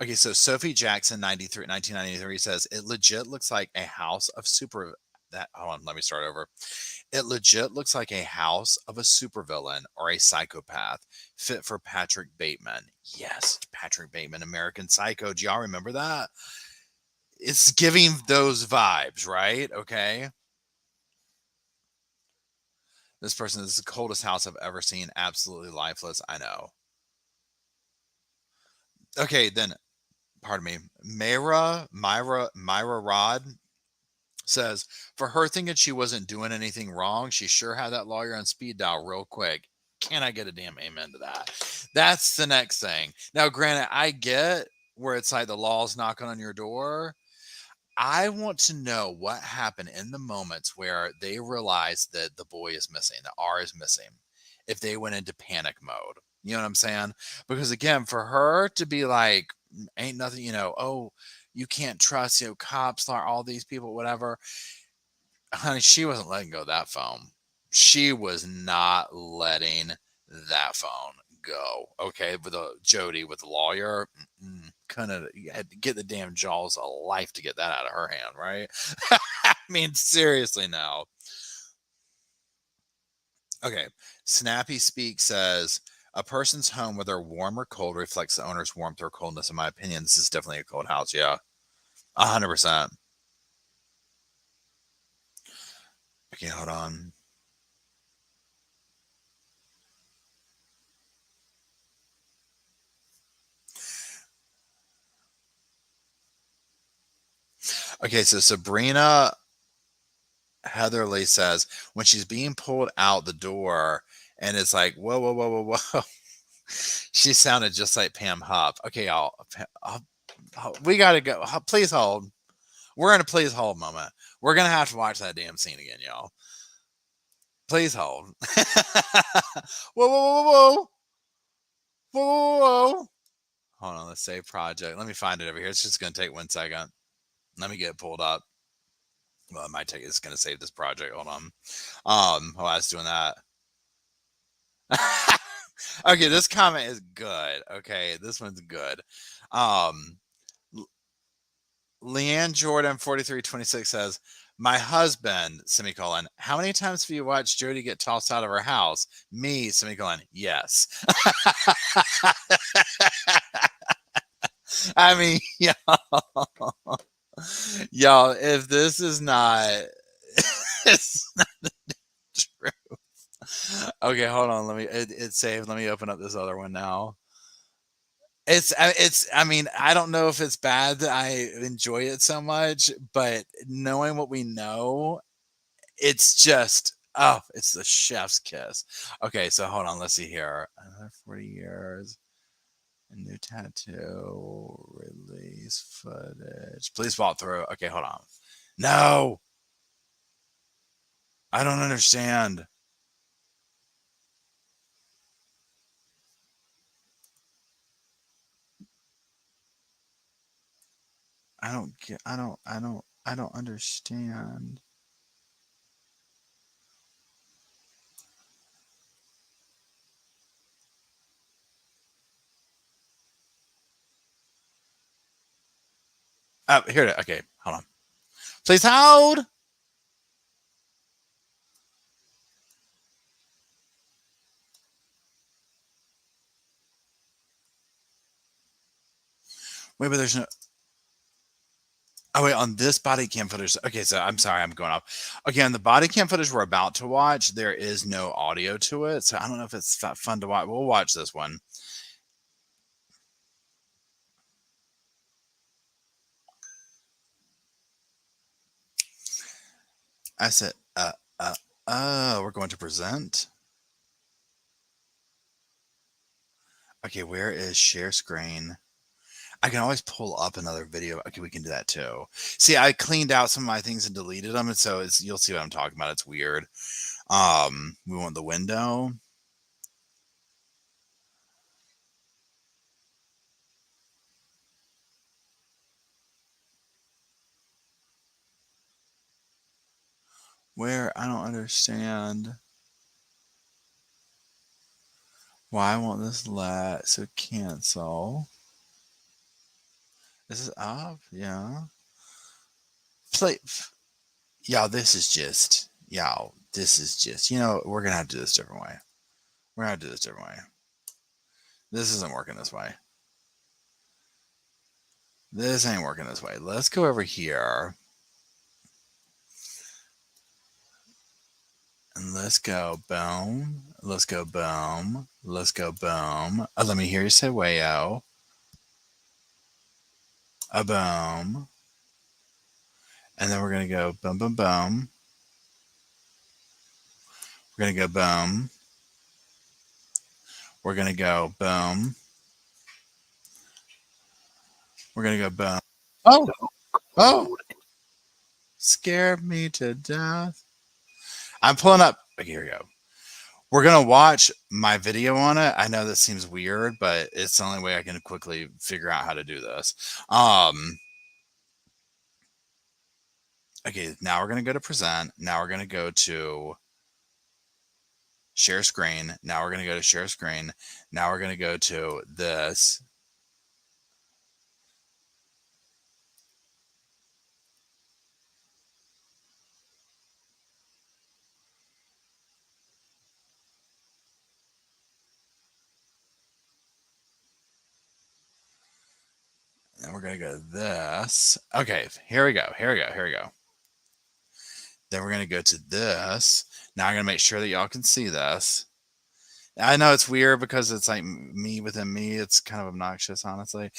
Okay, so Sophie Jackson, 1993 says, it legit looks like a house of hold on, let me start over. It legit looks like a house of a supervillain or a psychopath fit for Patrick Bateman. Yes, Patrick Bateman, American Psycho. Do y'all remember that? It's giving those vibes, right? Okay. This person is the coldest house I've ever seen. Absolutely lifeless. I know. Okay, then, pardon me. Myra Rod says, for her thinking she wasn't doing anything wrong, she sure had that lawyer on speed dial real quick. Can I get a damn amen to that? That's the next thing. Now, granted, I get where it's like the law's knocking on your door. I want to know what happened in the moments where they realized that the boy is missing, the R is missing, if they went into panic mode. You know what I'm saying? Because again, for her to be like, ain't nothing, oh, you can't trust, cops, all these people, whatever. Honey, she wasn't letting go of that phone. She was not letting that phone go. Okay, with Jody, with the lawyer, you had to get the damn jaws of life to get that out of her hand, right? I mean, seriously now. Okay. Snappy Speak says a person's home, whether warm or cold, reflects the owner's warmth or coldness. In my opinion, this is definitely a cold house. Yeah, 100%. Okay, hold on. Okay, so Sabrina Heatherly says when she's being pulled out the door and it's like, whoa, whoa, whoa, whoa, whoa. She sounded just like Pam Hupp. Okay, y'all. We got to go. Please hold. We're in a please hold moment. We're going to have to watch that damn scene again, y'all. Please hold. Whoa, whoa, whoa, whoa. Whoa, whoa, whoa. Hold on. Let's save project. Let me find it over here. It's just going to take 1 second. Let me get it pulled up. Well, it might take. It's going to save this project. Hold on. While I was doing that. Okay, this comment is good. Okay, this one's good. Leanne Jordan 4326 says, "My husband, semicolon, how many times have you watched Jody get tossed out of her house? Me, semicolon, yes." I mean, y'all, if this is not, it's not true. Okay, hold on. Let me. It's saved. Let me open up this other one now. It's. I mean, I don't know if it's bad that I enjoy it so much, but knowing what we know, it's just it's the chef's kiss. Okay, so hold on. Let's see here. Another 40 years. A new tattoo release footage. Please fall through. Okay, hold on. No, I don't understand. I don't get. I don't understand. Oh, here it is. Okay, hold on. Please hold. Wait, but there's no. Oh wait, on this body cam footage. Okay, so I'm sorry, I'm going off. Okay, on the body cam footage we're about to watch, there is no audio to it, so I don't know if it's fun to watch. We'll watch this one. I said, we're going to present. Okay, where is share screen? I can always pull up another video. Okay, we can do that too. See, I cleaned out some of my things and deleted them, and so you'll see what I'm talking about. It's weird. We want the window. Where I don't understand. Why won't this let? So cancel. This is up, yeah. Play, y'all. This is just, y'all. This is just. We're gonna have to do this different way. We're gonna have to do this different way. This isn't working this way. This ain't working this way. Let's go over here. And let's go boom. Let's go boom. Let's go boom. Let me hear you say wayo. A boom. And then we're gonna go boom, boom, boom. We're gonna go boom. We're gonna go boom. We're gonna go boom. Oh, scared me to death. I'm pulling up. Okay, here we go. We're gonna watch my video on it. I know this seems weird, but it's the only way I can quickly figure out how to do this. Okay, now we're gonna go to present. Now we're gonna go to share screen. Now we're gonna go to share screen. Now we're gonna go to this. Then we're going to go to this. Okay, here we go. Here we go. Here we go. Then we're going to go to this. Now I'm going to make sure that y'all can see this. I know it's weird because it's like me within me. It's kind of obnoxious, honestly.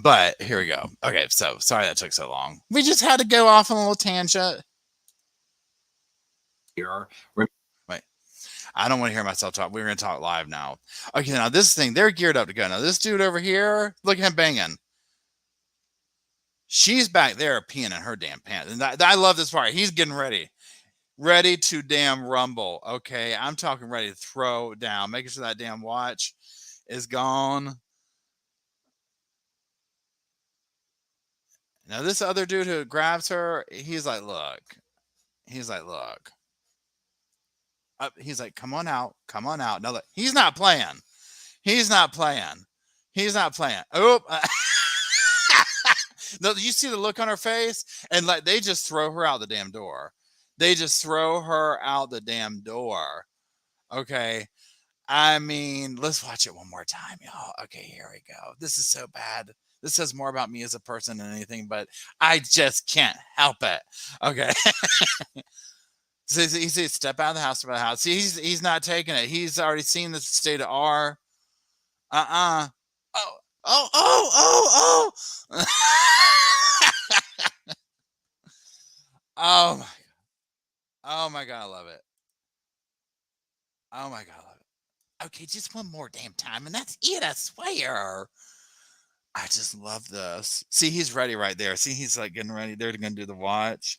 But here we go. Okay, so sorry that took so long. We just had to go off on a little tangent. Here, wait. I don't want to hear myself talk. We're going to talk live now. Okay, now this thing, they're geared up to go. Now this dude over here, look at him banging. She's back there peeing in her damn pants. And I love this part. He's getting ready. Ready to damn rumble. Okay, I'm talking ready to throw down. Making sure that damn watch is gone. Now this other dude who grabs her, he's like, look. He's like, look. He's like, come on out. Come on out. No, look, he's not playing. He's not playing. He's not playing. Oop. No, you see the look on her face? And like they just throw her out the damn door. They just throw her out the damn door. Okay. I mean, let's watch it one more time, y'all. Okay, here we go. This is so bad. This says more about me as a person than anything, but I just can't help it. Okay. So he says, step out of the house, step out of the house. See, he's not taking it. He's already seen the state of R. Oh, oh, oh, oh, oh. Oh my, oh my God, I love it. Oh my God, I love it. Okay, just one more damn time, and that's it, I swear. I just love this. See, he's ready right there. See, he's like getting ready. They're going to do the watch.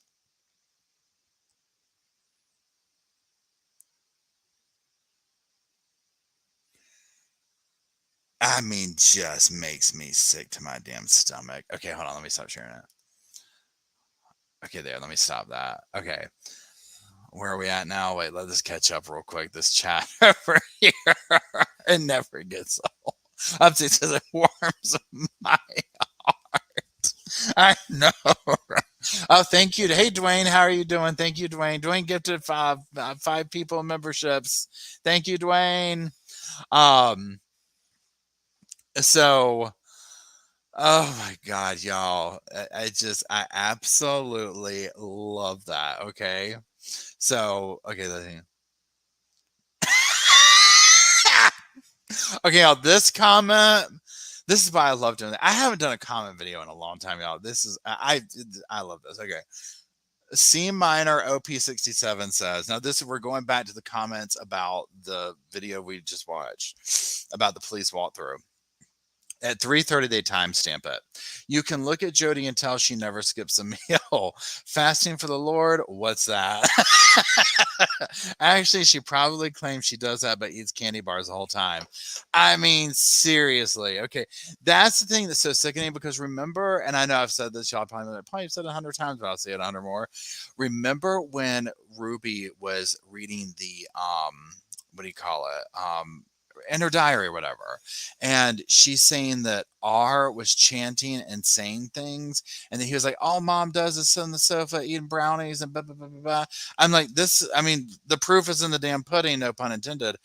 I mean, just makes me sick to my damn stomach. Okay, hold on. Let me stop sharing it. Okay, there. Let me stop that. Okay. Where are we at now? Wait, let us catch up real quick. This chat over here. It never gets old. Update says it warms my heart. I know. Oh, thank you. Hey, Dwayne, how are you doing? Thank you, Dwayne. Dwayne gifted five people memberships. Thank you, Dwayne. So, oh my God, y'all. I absolutely love that. Okay. So, okay, okay, y'all, this comment, this is why I love doing that. I haven't done a comment video in a long time, y'all. This is, I love this. Okay. C minor OP67 says, now this, we're going back to the comments about the video we just watched about the police walkthrough. At 3:30, they timestamp it. You can look at Jody and tell she never skips a meal. Fasting for the Lord? What's that? Actually, she probably claims she does that, but eats candy bars the whole time. I mean, seriously. Okay. That's the thing that's so sickening because remember, and I know I've said this, y'all probably said it 100 times, but I'll say it 100 more. Remember when Ruby was reading the, what do you call it? In her diary or whatever, and she's saying that R was chanting and saying things, and then he was like, all mom does is sit on the sofa eating brownies and blah blah blah blah blah. I'm like, this, I mean, the proof is in the damn pudding, no pun intended.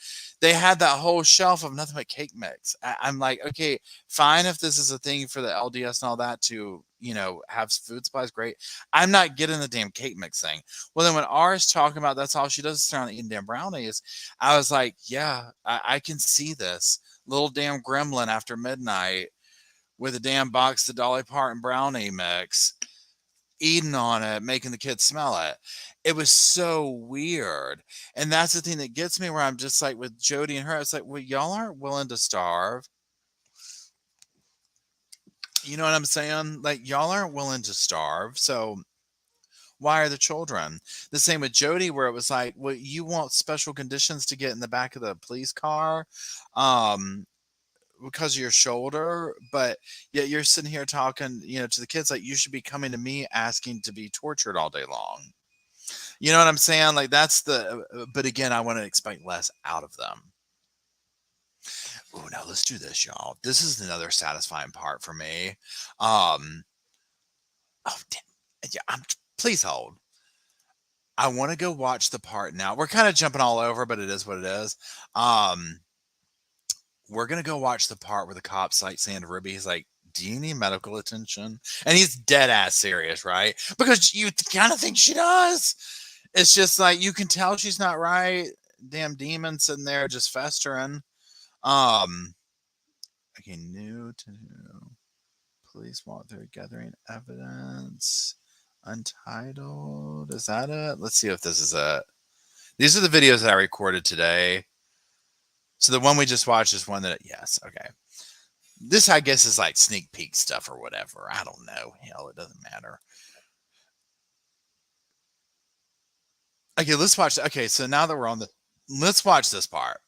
They had that whole shelf of nothing but cake mix. I'm like, okay, fine, if this is a thing for the LDS and all that to, you know, have food supplies, great. I'm not getting the damn cake mix thing. Well, then when R is talking about that's all she does is sit around eating damn brownies, I was like, yeah, I can see this little damn gremlin after midnight with a damn box of Dolly Parton brownie mix, eating on it, making the kids smell it. It was so weird. And that's the thing that gets me, where I'm just like with Jody and her, it's like, well, y'all aren't willing to starve. You know what I'm saying? Like, y'all aren't willing to starve. So why are the children? The same with Jody, where it was like, well, you want special conditions to get in the back of the police car because of your shoulder, but yet you're sitting here talking, you know, to the kids like you should be coming to me asking to be tortured all day long. You know what I'm saying? Like that's the, but again, I want to expect less out of them. Oh, now let's do this, y'all. This is another satisfying part for me. Oh, yeah, please hold. I want to go watch the part now. We're kind of jumping all over, but it is what it is. we're gonna go watch the part where the cops like saying to Ruby, he's like, "Do you need medical attention?" And he's dead ass serious, right? Because you kind of think she does. It's just like you can tell she's not right. Damn demon sitting there just festering. Um, okay, new to police walk through gathering evidence. Untitled. Is that it? Let's see if this is it. These are the videos that I recorded today. So the one we just watched is one that, yes, okay. This, I guess, is like sneak peek stuff or whatever. I don't know. Hell, it doesn't matter. Okay, let's watch. Okay, so now that we're on the, let's watch this part.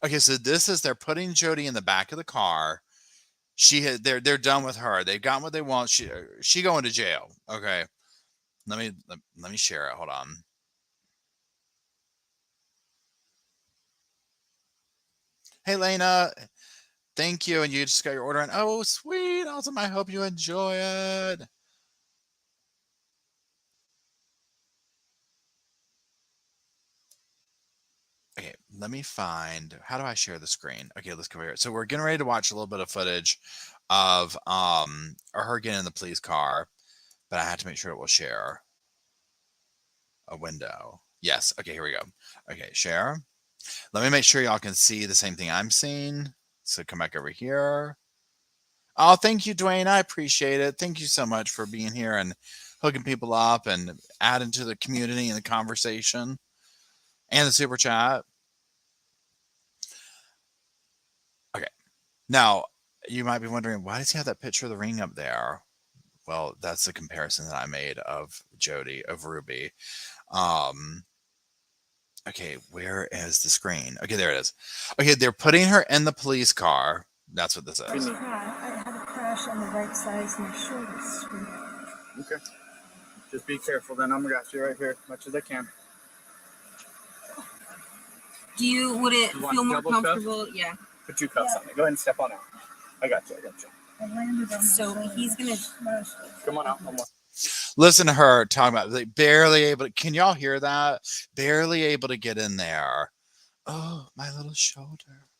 Okay, so this is they're putting Jody in the back of the car. They're done with her. They've gotten what they want. She going to jail. Okay, let me share it. Hold on. Hey, Lena. Thank you. And you just got your order in. Oh, sweet. Awesome. I hope you enjoy it. Okay, let me find, how do I share the screen? Okay, let's go here. So we're getting ready to watch a little bit of footage of her getting in the police car, but I have to make sure it will share a window. Yes. Okay, here we go. Okay, share. Let me make sure y'all can see the same thing I'm seeing. So come back over here. Oh, thank you, Dwayne. I appreciate it. Thank you so much for being here and hooking people up and adding to the community and the conversation and the super chat. Okay. Now, you might be wondering, why does he have that picture of the ring up there? Well, that's the comparison that I made of Jody, of Ruby. Okay, where is the screen? Okay, there it is. Okay, they're putting her in the police car. That's what this is. I had a crash on the right side of my shoulder. Okay. Just be careful then. I'm gonna got you right here as much as I can. Would it You want feel more double cuff? comfortable? Yeah. Put two cuffs on it. Go ahead and step on out. I got you. So he's gonna Come on out. One more. Listen to her talking about like barely able to, can y'all hear that? Barely able to get in there. Oh, my little shoulder.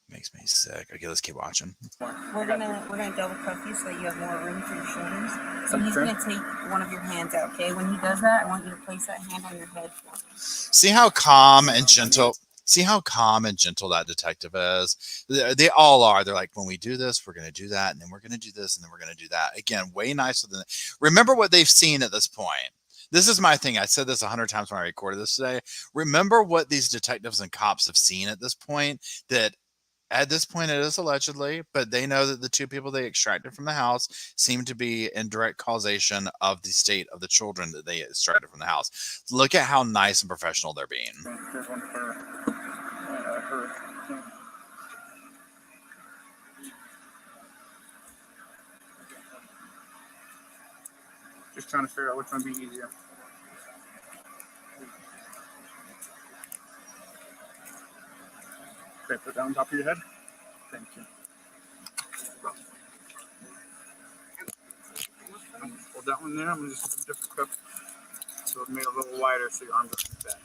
Makes me sick. Okay, let's keep watching. we're gonna double cuff you so that you have more room for your shoulders. So he's gonna take one of your hands out, okay? When he does that, I want you to place that hand on your head. See how calm and gentle. See how calm and gentle that detective is? They all are. They're like, when we do this, we're going to do that. And then we're going to do this. And then we're going to do that. Again, way nicer than. Remember what they've seen at this point. This is my thing. I said this 100 times when I recorded this today. Remember what these detectives and cops have seen at this point. That at this point, it is allegedly, but they know that the two people they extracted from the house seem to be in direct causation of the state of the children that they extracted from the house. Look at how nice and professional they're being. Here's one for her. Just trying to figure out which one would be easier. Okay, put that on top of your head. Thank you. Hold that one there. I'm going to just put a different cup. So it made it a little wider so your arms are back.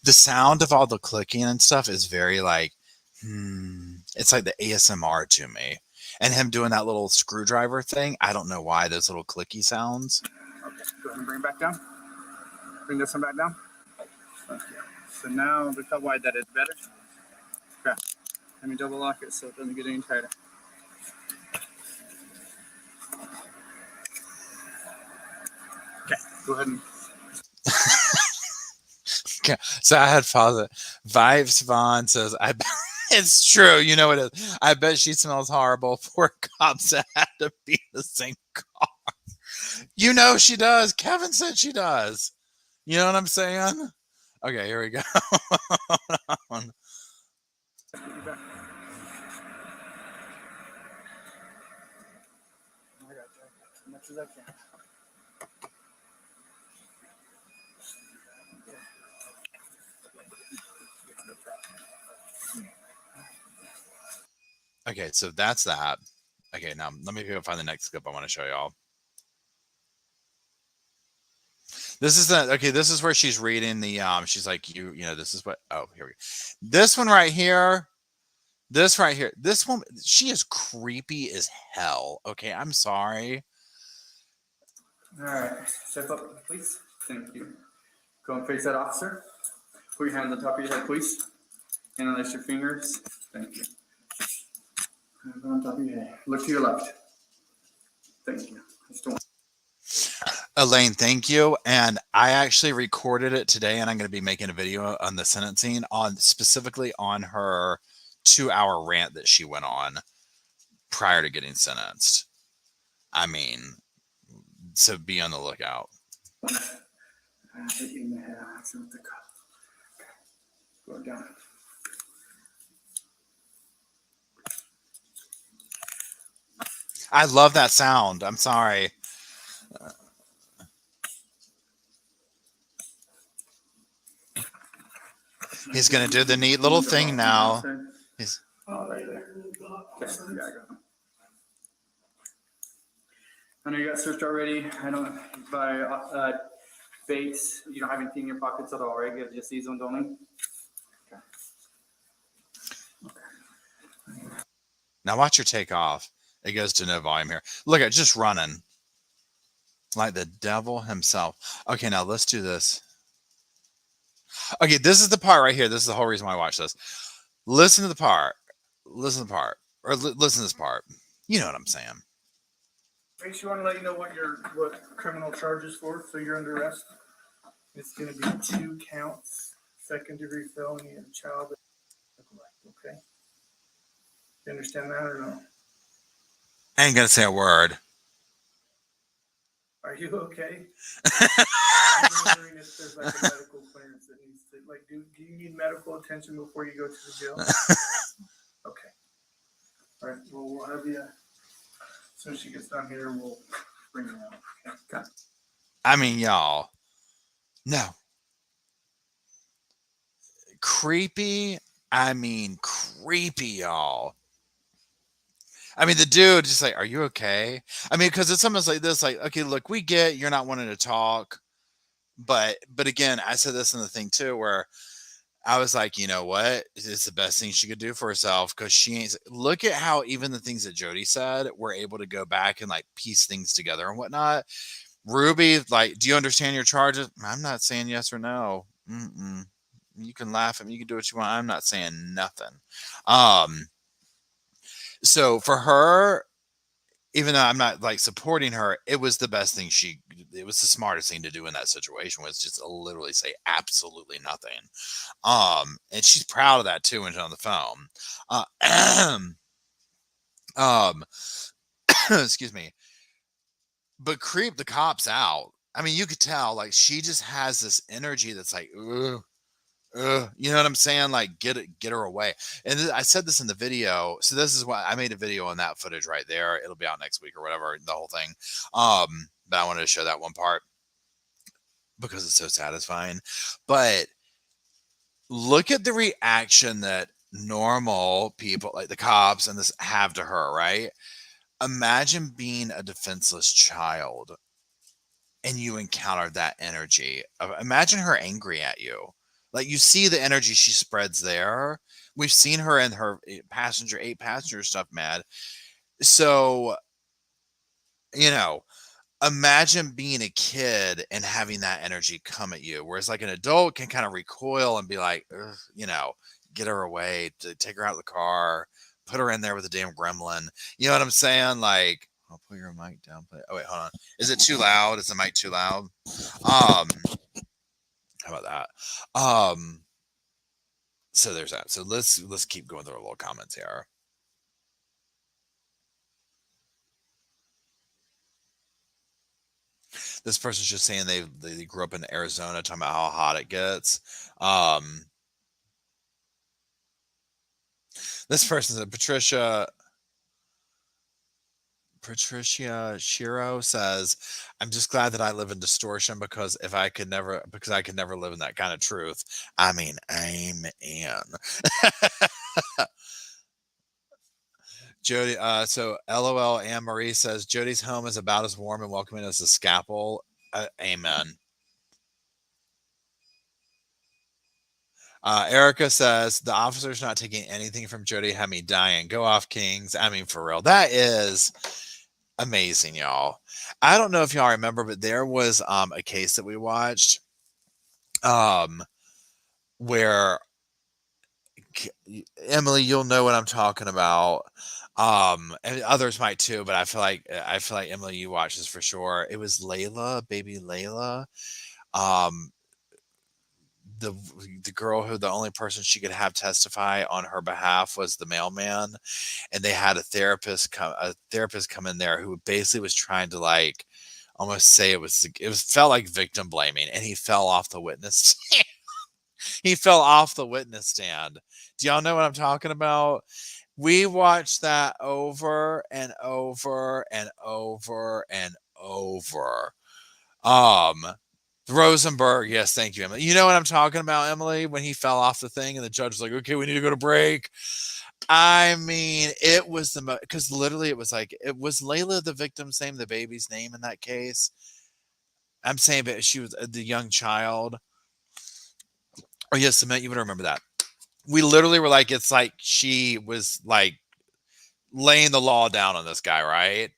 The sound of all the clicking and stuff is very like, it's like the ASMR to me. And him doing that little screwdriver thing, I don't know why, those little clicky sounds. Okay, go ahead and bring it back down. Bring this one back down. Okay. So now look how wide that is. Better? Okay. Let me double lock it so it doesn't get any tighter. Okay, go ahead and. Okay, so I had father. Vibes Vaughn says, I bet it's true. You know it is. I bet she smells horrible. Poor cops that had to be in the same car. You know she does. Kevin said she does. You know what I'm saying? Okay, here we go. As much as I can. Okay, so that's that. Okay, now let me go find the next clip I want to show y'all. This is the okay. This is where she's reading the. She's like, you know, this is what. Oh, here we go. This one right here. This right here. This one. She is creepy as hell. Okay, I'm sorry. All right, step up, please. Thank you. Go and face that officer. Put your hand on the top of your head, please. And unlace your fingers. Thank you. Go on top of your head. Look to your left. Thank you. Elaine, thank you. And I actually recorded it today, and I'm going to be making a video on the sentencing on specifically on her 2-hour rant that she went on prior to getting sentenced. I mean, so be on the lookout. Hit you in the head. Go down. I love that sound. I'm sorry. He's going to do the neat little thing now. He's right there. Okay. Yeah, I got him. I know you got searched already. I don't by baits. You don't have anything in your pockets at all, right? You have just these ones only. Okay. Now watch her take off. It goes to no volume here. Look at just running like the devil himself. Okay, now let's do this. Okay, this is the part right here. This is the whole reason why I watch this. Listen to the part. Listen to the part. Or listen to this part. You know what I'm saying. Grace, you want to let you know what criminal charges for, so you're under arrest. It's going to be 2 counts, second-degree felony and child neglect. Okay, you understand that or no? I ain't gonna say a word. Are you okay? I'm wondering if there's like a medical clearance that needs to, like, do you need medical attention before you go to the jail? Okay. All right. Well, we'll have you. As soon as she gets down here, we'll bring her out. Okay. Got it. I mean, y'all. No. Creepy. I mean, creepy, y'all. I mean, the dude just like, are you okay? I mean, because it's almost like this, like, okay, look, we get you're not wanting to talk, but again, I said this in the thing too, where I was like, you know what? It's the best thing she could do for herself because she ain't. Look at how even the things that Jody said, we're able to go back and like piece things together and whatnot. Ruby, like, do you understand your charges? I'm not saying yes or no. Mm-mm. You can laugh at me. You can do what you want. I'm not saying nothing. So for her, even though I'm not like supporting her, it was the best thing it was the smartest thing to do in that situation was just literally say absolutely nothing. And she's proud of that too when she's on the phone. Excuse me. But creep the cops out. I mean, you could tell like she just has this energy that's like, ugh, you know what I'm saying? Like, get her away. And I said this in the video. So this is why I made a video on that footage right there. It'll be out next week or whatever, the whole thing. But I wanted to show that one part because it's so satisfying. But look at the reaction that normal people like the cops and this have to her, right? Imagine being a defenseless child and you encounter that energy. Imagine her angry at you. Like you see the energy she spreads there. We've seen her in her 8 passenger stuff, mad. So, you know, imagine being a kid and having that energy come at you. Whereas like an adult can kind of recoil and be like, you know, get her away, to take her out of the car, put her in there with a damn gremlin. You know what I'm saying? Like, I'll put your mic down. Oh wait, hold on. Is it too loud? Is the mic too loud? How about that? So there's that. So let's keep going through our little comments here. This person's just saying they grew up in Arizona, talking about how hot it gets. This person said Patricia Shiro says, I'm just glad that I live in distortion because I could never live in that kind of truth. I mean, amen. Jody, so LOL Anne Marie says Jody's home is about as warm and welcoming as a scalpel. Amen. Erica says the officer's not taking anything from Jody. Had me dying. Go off, Kings. I mean, for real, that is amazing, y'all. I don't know if y'all remember, but there was a case that we watched where Emily, you'll know what I'm talking about. And others might too, but I feel like Emily, you watch this for sure. It was Layla, baby Layla. Um, the the girl who the only person she could have testify on her behalf was the mailman, and they had a therapist come in there who basically was trying to like almost say it was felt like victim blaming, and he fell off the witness he fell off the witness stand. Do y'all know what I'm talking about? We watched that over and over and over and over. Rosenberg, yes, thank you, Emily. You know what I'm talking about, Emily, when he fell off the thing and the judge was like, okay, we need to go to break. I mean, it was because literally it was Layla the victim's name, the baby's name in that case. I'm saying, but she was the young child. Oh, yes, Cement, you would remember that. We literally were like, it's like she was like laying the law down on this guy, right?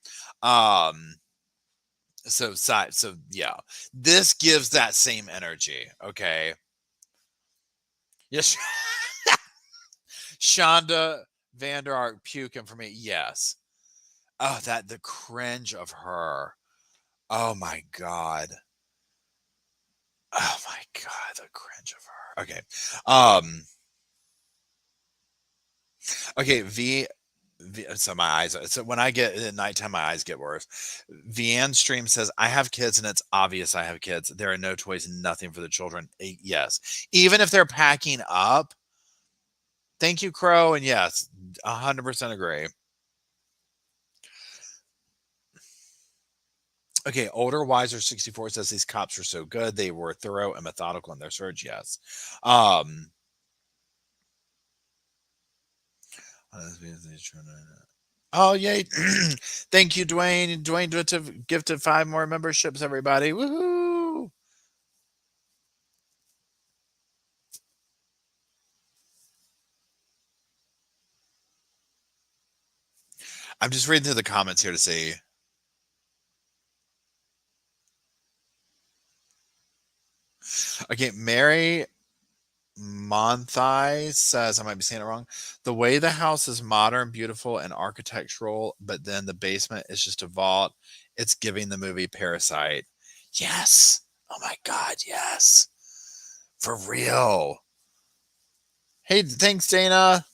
So yeah, this gives that same energy. Okay. Yes. Shonda Vander Ark puking for me. Yes. Oh, the cringe of her. Oh my God. Oh my God, the cringe of her. Okay. Okay, so my eyes. So when I get at nighttime, my eyes get worse. Vianne Stream says, I have kids and it's obvious I have kids. There are no toys, nothing for the children. Yes. Even if they're packing up. Thank you, Crow. And yes, 100% agree. Okay, older wiser 64 says these cops are so good. They were thorough and methodical in their search. Yes. Oh, yay. Thank you, Dwayne. Dwayne gifted 5 more memberships, everybody. Woohoo! I'm just reading through the comments here to see. Okay, Mary Monthai says, I might be saying it wrong. The way the house is modern, beautiful, and architectural, but then the basement is just a vault. It's giving the movie Parasite. Yes. Oh my God, yes. For real. Hey, thanks, Dana.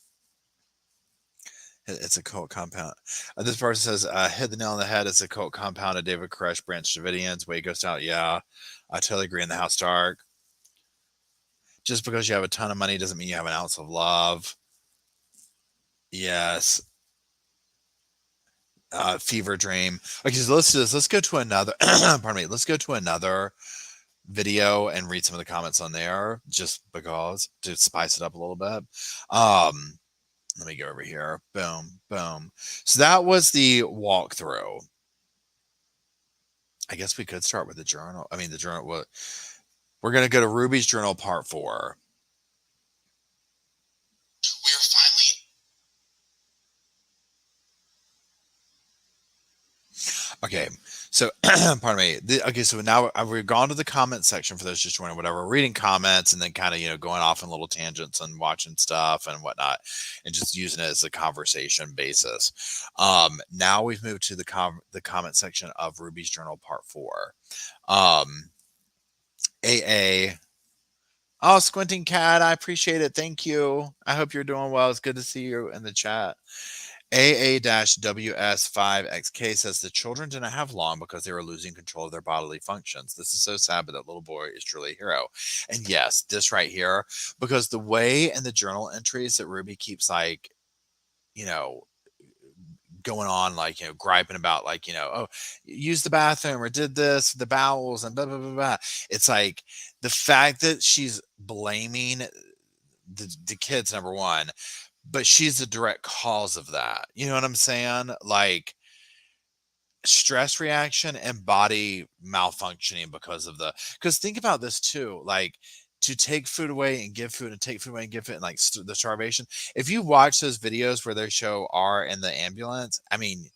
It's a cult compound. This person says, hit the nail on the head. It's a cult compound of David Koresh, Branch Davidians. Way goes out. Yeah, I totally agree. In the House Dark. Just because you have a ton of money doesn't mean you have an ounce of love. Yes. Fever Dream. Okay, so let's do this. Let's go to another. Pardon me. Let's go to another video and read some of the comments on there, just because to spice it up a little bit. Let me go over here. Boom, boom. So that was the walkthrough. I guess we could start with the journal. I mean, the journal. We're going to go to Ruby's journal, part 4. We are finally. Okay, so pardon me. Okay, so now we've gone to the comment section for those just joining. Whatever, we're reading comments and then kind of going off on little tangents and watching stuff and whatnot, and just using it as a conversation basis. Now we've moved to the comment section of Ruby's journal, part 4. AA. Oh, Squinting Cat, I appreciate it. Thank you. I hope you're doing well. It's good to see you in the chat. AA-WS5XK says the children didn't have long because they were losing control of their bodily functions. This is so sad, but that little boy is truly a hero. And yes, this right here, because the way in the journal entries that Ruby keeps going on, griping about, oh, use the bathroom or did this, the bowels and blah, blah, blah, blah. It's like the fact that she's blaming the kids, number one, but she's the direct cause of that. You know what I'm saying? Like stress reaction and body malfunctioning because think about this too. Like to take food away and give food and take food away and give food and like the starvation. If you watch those videos where they show R in the ambulance, I mean,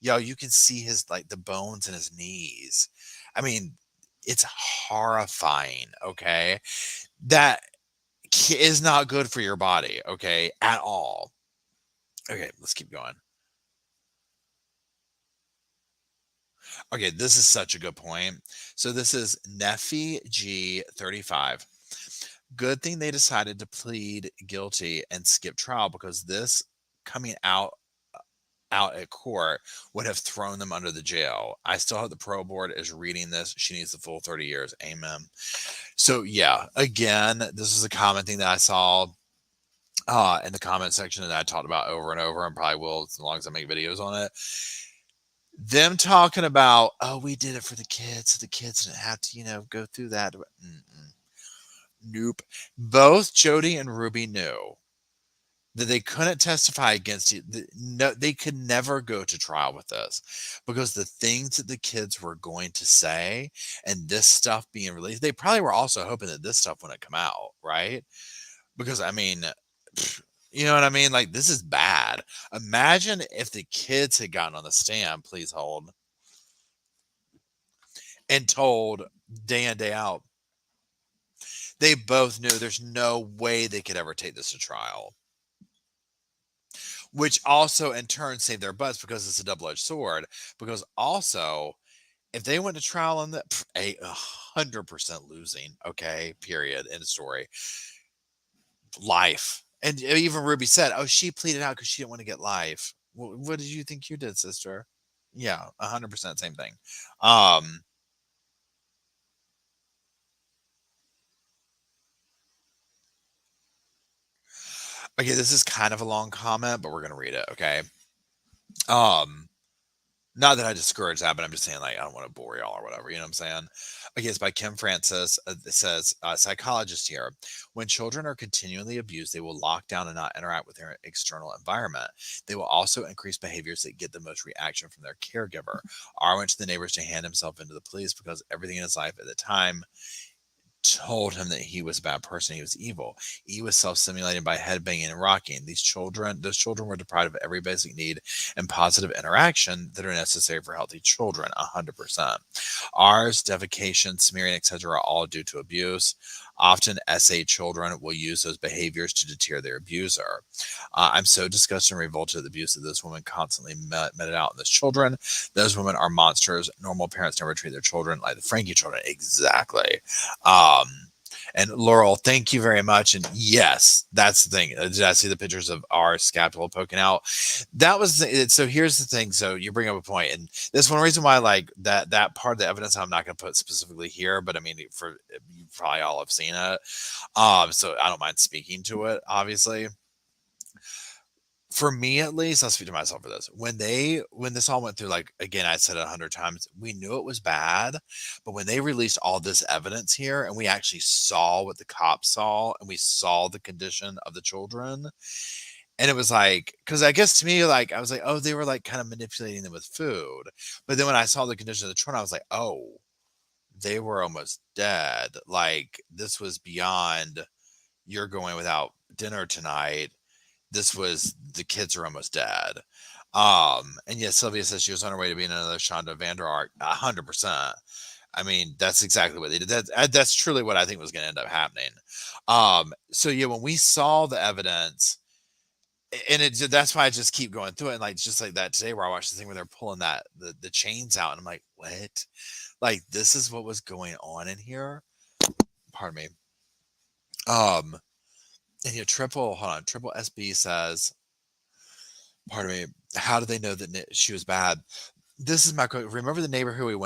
yo, you can see his like the bones in his knees. I mean, it's horrifying. Okay, that is not good for your body. Okay, at all. Okay, let's keep going. Okay, this is such a good point. So this is Neffy G35. Good thing they decided to plead guilty and skip trial, because this coming out at court would have thrown them under the jail. I still hope the parole board is reading this. She needs the full 30 years. Amen. So yeah, again, this is a common thing that I saw in the comment section that I talked about over and over, and probably will as long as I make videos on it. Them talking about, oh, we did it for the kids, so the kids didn't have to, go through that. Nope. Both Jody and Ruby knew that they couldn't testify against you. No, they could never go to trial with this, because the things that the kids were going to say and this stuff being released, they probably were also hoping that this stuff wouldn't come out, right? Because I mean, you know what I mean? Like, this is bad. Imagine if the kids had gotten on the stand, please hold, and told day in, day out. They both knew there's no way they could ever take this to trial, which also in turn saved their butts, because it's a double-edged sword. Because also, if they went to trial on that, 100% losing, okay, period, end of story. Life. And even Ruby said, oh, she pleaded out because she didn't want to get life. What did you think you did, sister? Yeah, 100% same thing. Okay, this is kind of a long comment, but we're gonna read it, okay? Not that I discourage that, but I'm just saying, like, I don't want to bore y'all or whatever, you know what I'm saying? Okay, it's by Kim Francis. It says, psychologist here. When children are continually abused, they will lock down and not interact with their external environment. They will also increase behaviors that get the most reaction from their caregiver. R went to the neighbors to hand himself into the police because everything in his life at the time told him that he was a bad person. He was evil. He was self-stimulated by headbanging and rocking. Those children were deprived of every basic need and positive interaction that are necessary for healthy children. 100%. R's, defecation, smearing, etc., are all due to abuse. Often, SA children will use those behaviors to deter their abuser. I'm so disgusted and revolted at the abuse that this woman constantly meted out in those children. Those women are monsters. Normal parents never treat their children like the Frankie children. Exactly. And Laurel, thank you very much. And yes, that's the thing. Did I see the pictures of our scapula poking out? That was so. Here's the thing. So you bring up a point, and this one reason why I like that part of the evidence I'm not going to put specifically here, but I mean, for you probably all have seen it. So I don't mind speaking to it. Obviously, for me at least, I'll speak to myself for this. When this all went through, like, again, I said it 100 times, we knew it was bad, but when they released all this evidence here and we actually saw what the cops saw and we saw the condition of the children, and it was like, because I guess to me, like, I was like, oh, they were like kind of manipulating them with food. But then when I saw the condition of the children, I was like, oh, they were almost dead. Like, this was beyond, you're going without dinner tonight. This was, the kids are almost dead. And yes, Sylvia says she was on her way to being another Shonda Vander Ark. 100%. I mean, that's exactly what they did. That's truly what I think was going to end up happening. So yeah, when we saw the evidence, and that's why I just keep going through it. And like, just like that today, where I watched the thing where they're pulling the chains out, and I'm like, what? Like, this is what was going on in here. Pardon me. And triple SB says, pardon me, how do they know that she was bad? This is my quote. Remember the neighbor who R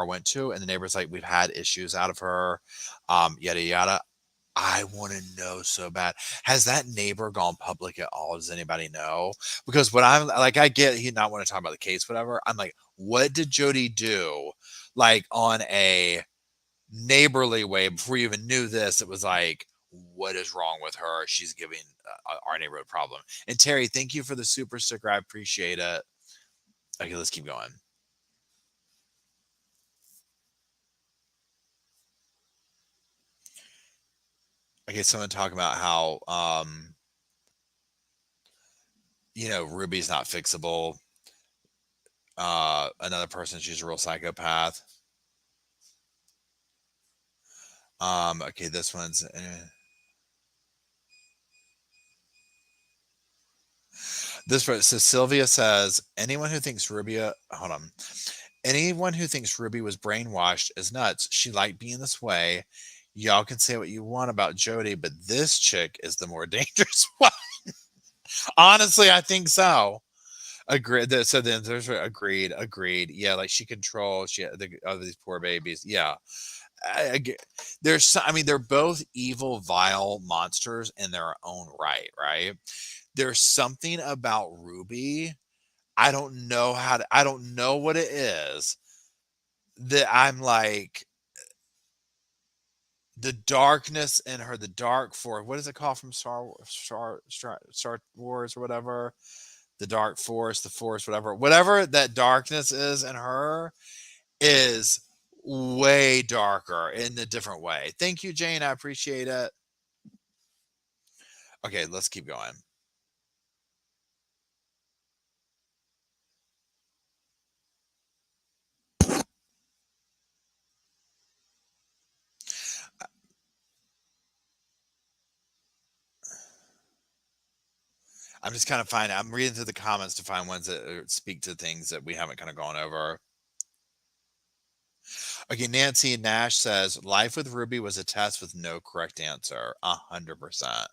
went to, and the neighbor's like, we've had issues out of her, yada, yada. I want to know so bad. Has that neighbor gone public at all? Does anybody know? Because what I'm like, I get he not want to talk about the case, whatever. I'm like, what did Jody do? Like, on a neighborly way, before you even knew this, it was like, what is wrong with her? She's giving our neighborhood a problem. And Terry, thank you for the super sticker. I appreciate it. Okay, let's keep going. Okay, someone talking about how Ruby's not fixable. Another person, she's a real psychopath. Okay, this one's this one. So Sylvia says, anyone who thinks hold on. Anyone who thinks Ruby was brainwashed is nuts. She liked being this way. Y'all can say what you want about Jody, but this chick is the more dangerous one. Honestly, I think so. Agreed. So then there's agreed. Yeah, like she controls. These poor babies. Yeah, I mean, they're both evil, vile monsters in their own right. Right. There's something about Ruby. I don't know I don't know what it is that I'm like the darkness in her, the dark force. What is it called from Star Wars or whatever? The dark force, the force, whatever that darkness is in her is way darker in a different way. Thank you, Jane. I appreciate it. Okay, let's keep going. I'm just kind of I'm reading through the comments to find ones that speak to things that we haven't kind of gone over. Okay, Nancy Nash says life with Ruby was a test with no correct answer. 100%.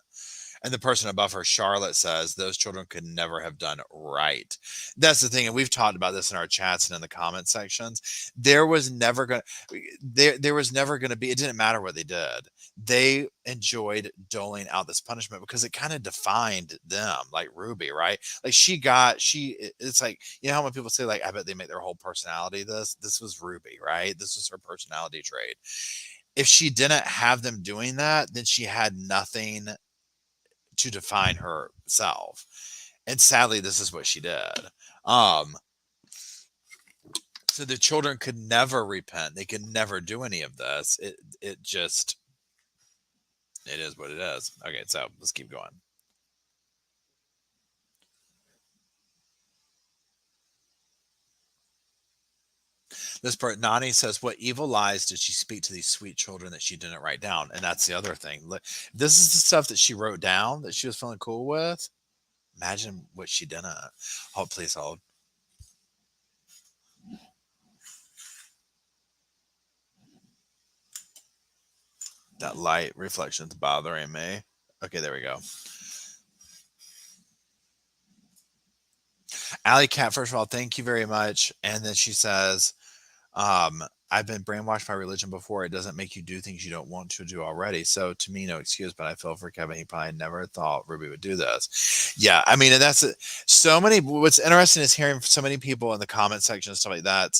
And the person above her, Charlotte, says those children could never have done right. That's the thing, and we've talked about this in our chats and in the comment sections. There was never going to be. It didn't matter what they did. They enjoyed doling out this punishment because it kind of defined them, like Ruby, right? Like it's like, how when people say like, I bet they make their whole personality this was Ruby, right? This was her personality trait. If she didn't have them doing that, then she had nothing to define herself. And sadly, this is what she did. So the children could never repent. They could never do any of this. It is what it is. Okay, so let's keep going. This part, Nani says, what evil lies did she speak to these sweet children that she didn't write down? And that's the other thing. This is the stuff that she wrote down that she was feeling cool with. Imagine what she didn't. Hold, please hold. That light reflection's bothering me. Okay, there we go. Alley Cat, first of all, thank you very much. And then she says, I've been brainwashed by religion before. It doesn't make you do things you don't want to do already. So to me, no excuse, but I feel for Kevin. He probably never thought Ruby would do this. Yeah, I mean, and that's so many. What's interesting is hearing so many people in the comment section and stuff like that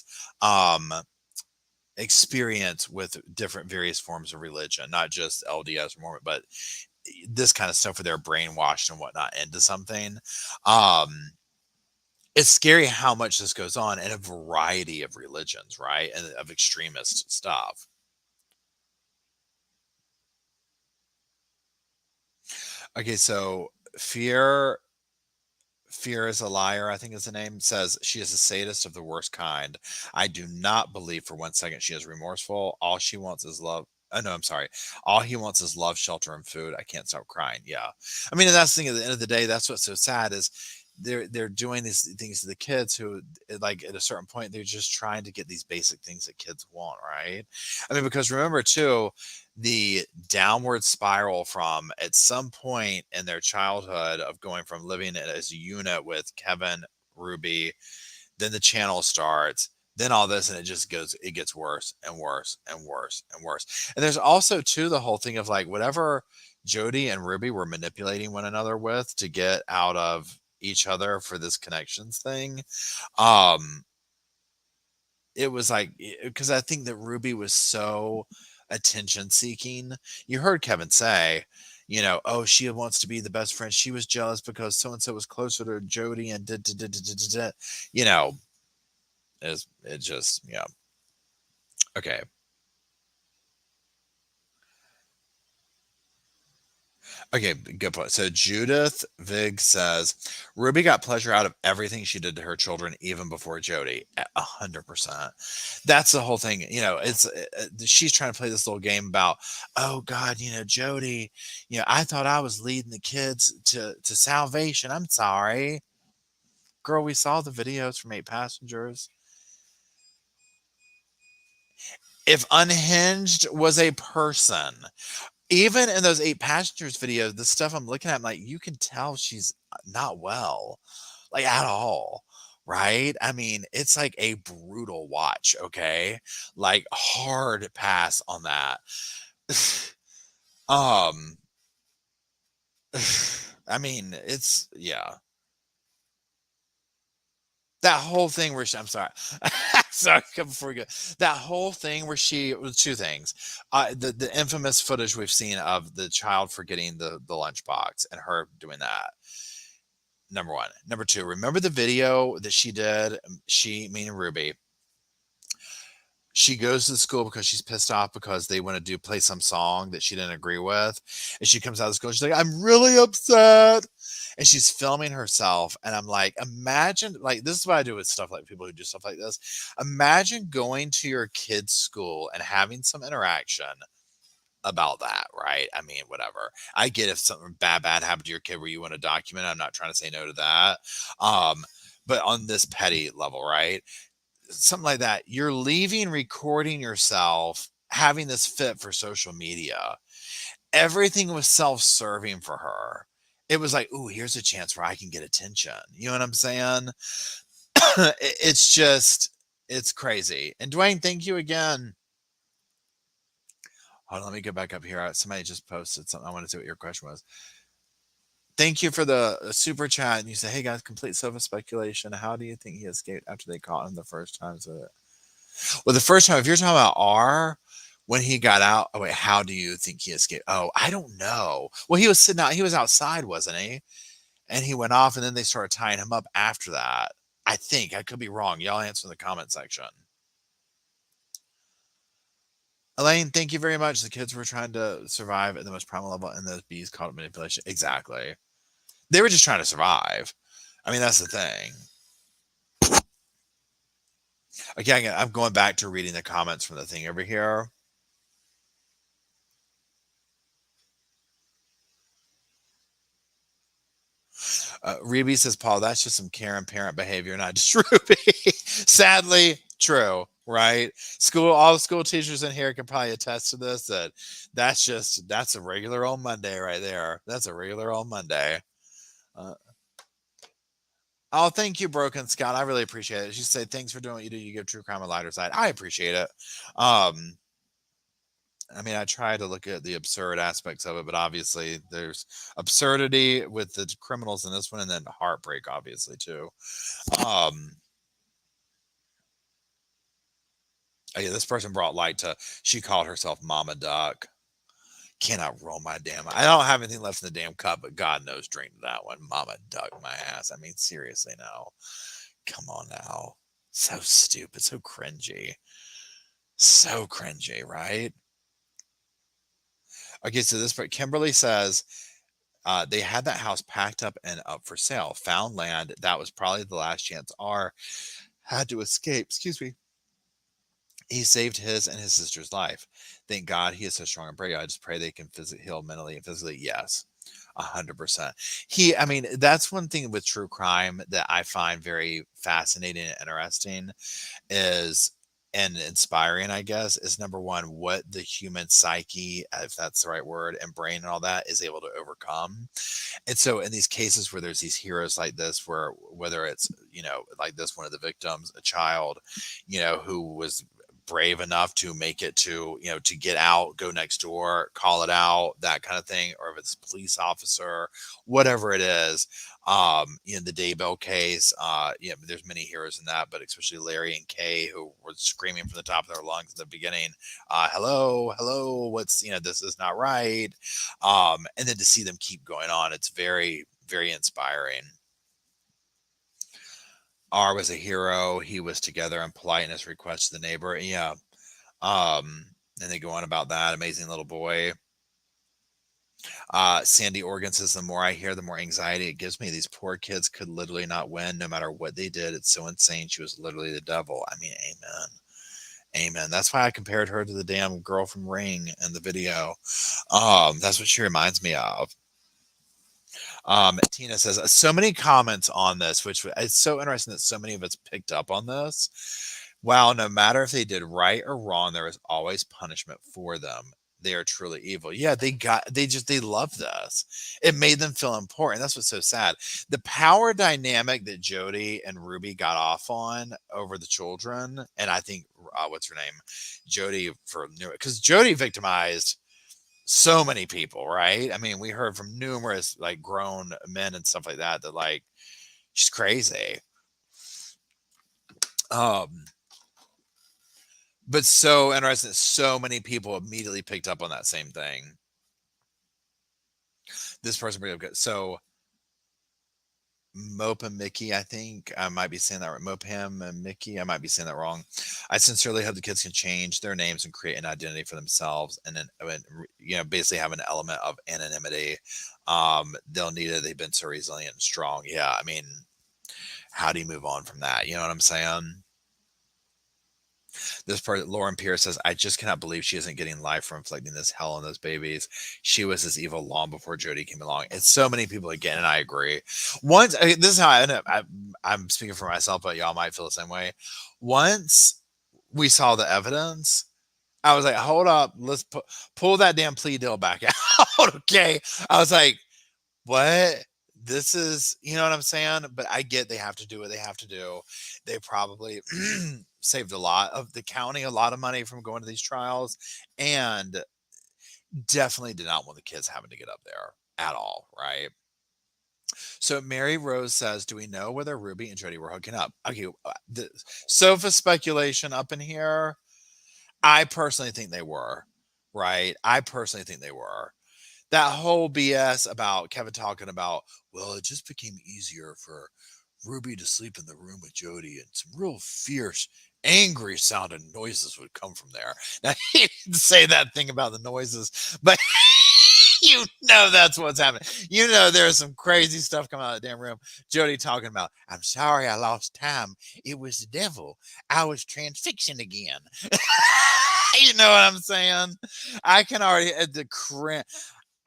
experience with different various forms of religion, not just LDS or Mormon, but this kind of stuff where they're brainwashed and whatnot into something. It's scary how much this goes on in a variety of religions, right? And of extremist stuff. Okay, so Fear is a Liar, I think is the name, says she is a sadist of the worst kind. I do not believe for 1 second she is remorseful. All she wants is love. Oh, no, I'm sorry. All he wants is love, shelter, and food. I can't stop crying. Yeah. I mean, and that's the thing, at the end of the day, that's what's so sad is they're doing these things to the kids who, like, at a certain point, they're just trying to get these basic things that kids want, right? I mean, because remember too, the downward spiral from at some point in their childhood of going from living as a unit with Kevin, Ruby, then the channel starts, then all this, and it gets worse and worse and worse and worse. And there's also too the whole thing of like whatever Jody and Ruby were manipulating one another with to get out of each other for this connections thing. It was like, because I think that Ruby was so attention seeking. You heard Kevin say, oh, she wants to be the best friend. She was jealous because so and so was closer to Jody and it just, yeah. Okay. Okay, good point. So Judith Vig says Ruby got pleasure out of everything she did to her children, even before Jody. 100%. That's the whole thing. It's she's trying to play this little game about, oh God, Jody. I thought I was leading the kids to salvation. I'm sorry, girl. We saw the videos from 8 Passengers. If Unhinged was a person, even in those 8 Passengers videos, the stuff I'm looking at, I'm like, you can tell she's not well, like at all. Right? I mean, it's like a brutal watch, okay? Like hard pass on that. um I mean, it's yeah. That whole thing where I'm sorry. Sorry, before we go. That whole thing where she was two things. The infamous footage we've seen of the child forgetting the lunchbox and her doing that. Number one. Number two, remember the video that she did? She, meaning Ruby, she goes to the school because she's pissed off because they want to play some song that she didn't agree with. And she comes out of school. She's like, I'm really upset. And she's filming herself. And I'm like, imagine, like, this is what I do with stuff like people who do stuff like this. Imagine going to your kid's school and having some interaction about that, right? I mean, whatever. I get if something bad happened to your kid where you want to document it. I'm not trying to say no to that. But on this petty level, right? Something like that, you're leaving recording yourself having this fit for social media. Everything was self-serving for her. It was like, ooh, here's a chance where I can get attention. You know what I'm saying? It's just, it's crazy. And Dwayne, thank you again. Hold on, let me get back up here. Somebody just posted something. I want to see what your question was. Thank you for the super chat. And you say, hey guys, complete sofa speculation. How do you think he escaped after they caught him the first time? Well, the first time, if you're talking about R, when he got out, oh wait, how do you think he escaped? Oh, I don't know. Well, he was sitting out, he was outside, wasn't he? And he went off, and then they started tying him up after that. I think. I could be wrong. Y'all answer in the comment section. Elaine, thank you very much. The kids were trying to survive at the most primal level, and those bees called it manipulation. Exactly. They were just trying to survive. I mean, that's the thing. Okay, I'm going back to reading the comments from the thing over here. Ruby says, Paul, that's just some Karen parent behavior, not just Ruby. Sadly, true, right? All the school teachers in here can probably attest to this. That's a regular old Monday right there. That's a regular old Monday. Oh, thank you, Broken Scott. I really appreciate it. You say thanks for doing what you do. You give true crime a lighter side. I appreciate it. I mean, I try to look at the absurd aspects of it, but obviously there's absurdity with the criminals in this one, and then heartbreak, obviously, too. Yeah, this person brought light to, she called herself Mama Duck. Cannot roll my damn. I don't have anything left in the damn cup, but God knows, drink that one. Mama Duck my ass. I mean, seriously, no. Come on now. So stupid, so cringy. So cringy, right? Okay, so this part, Kimberly says, they had that house packed up and up for sale. Found land. That was probably the last chance R had to escape. Excuse me. He saved his and his sister's life. Thank God he is so strong and brave. I just pray they can heal mentally and physically. Yes, 100%. I mean, that's one thing with true crime that I find very fascinating and interesting is, and inspiring, I guess, is number one, what the human psyche, if that's the right word, and brain and all that is able to overcome. And so in these cases where there's these heroes like this, where whether it's, like this, one of the victims, a child, who was brave enough to make it to, to get out, go next door, call it out, that kind of thing, or if it's a police officer, whatever it is, in the Daybell case, there's many heroes in that, but especially Larry and Kay, who were screaming from the top of their lungs in the beginning, hello, what's, this is not right. And then to see them keep going on, it's very, very inspiring. R was a hero. He was together in politeness, request to the neighbor. Yeah. And they go on about that amazing little boy. Sandy Organ says, the more I hear, the more anxiety it gives me. These poor kids could literally not win no matter what they did. It's so insane. She was literally the devil. I mean, amen. Amen. That's why I compared her to the damn girl from Ring in the video. That's what she reminds me of. Tina says, so many comments on this, which it's so interesting that so many of us picked up on this. Wow, no matter if they did right or wrong, there is always punishment for them. They are truly evil. Yeah, they love this. It made them feel important. That's what's so sad. The power dynamic that Jody and Ruby got off on over the children, and I think what's her name, Jody, because Jody victimized so many people, right? I mean, we heard from numerous like grown men and stuff like that like she's crazy. But so interesting that so many people immediately picked up on that same thing. This person bring up good. So Mopa Mickey, I think I might be saying that right. Mopam and Mickey, I might be saying that wrong. I sincerely hope the kids can change their names and create an identity for themselves, and then basically have an element of anonymity. They'll need it. They've been so resilient and strong. Yeah, I mean, how do you move on from that? You know what I'm saying? This part, Lauren Pierce says, I just cannot believe she isn't getting life for inflicting this hell on those babies. She was this evil long before Jody came along. It's so many people again, and I agree. This is how I end up. I'm speaking for myself, but y'all might feel the same way. Once we saw the evidence, I was like, hold up, let's pull that damn plea deal back out. Okay. I was like, what? This is, you know what I'm saying? But I get they have to do what they have to do. They probably saved a lot of the county, a lot of money from going to these trials, and definitely did not want the kids having to get up there at all, right? So Mary Rose says, do we know whether Ruby and Jody were hooking up? Okay, the sofa speculation up in here. I personally think they were, right? I personally think they were. That whole BS about Kevin talking about, well, it just became easier for Ruby to sleep in the room with Jody, and some real fierce, angry sounding noises would come from there. Now, he didn't say that thing about the noises, but you know that's what's happening. You know there's some crazy stuff coming out of the damn room. Jody talking about, I'm sorry I lost time. It was the devil. I was transfixion again. You know what I'm saying? I can already,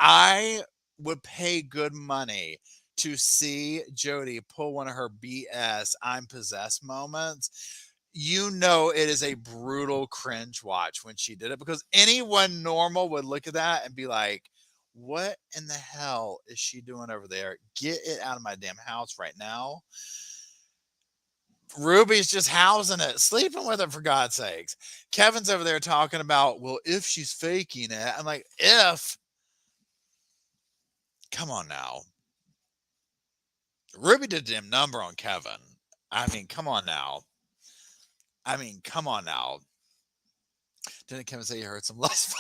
I would pay good money to see Jody pull one of her BS I'm possessed moments. You know it is a brutal cringe watch when she did it, because anyone normal would look at that and be like, what in the hell is she doing over there? Get it out of my damn house right now. Ruby's just housing it, sleeping with it, for God's sakes. Kevin's over there talking about, well, if she's faking it. I'm like, if. Come on now. Ruby did a damn number on Kevin. I mean, come on now. Didn't Kevin say he heard some lustful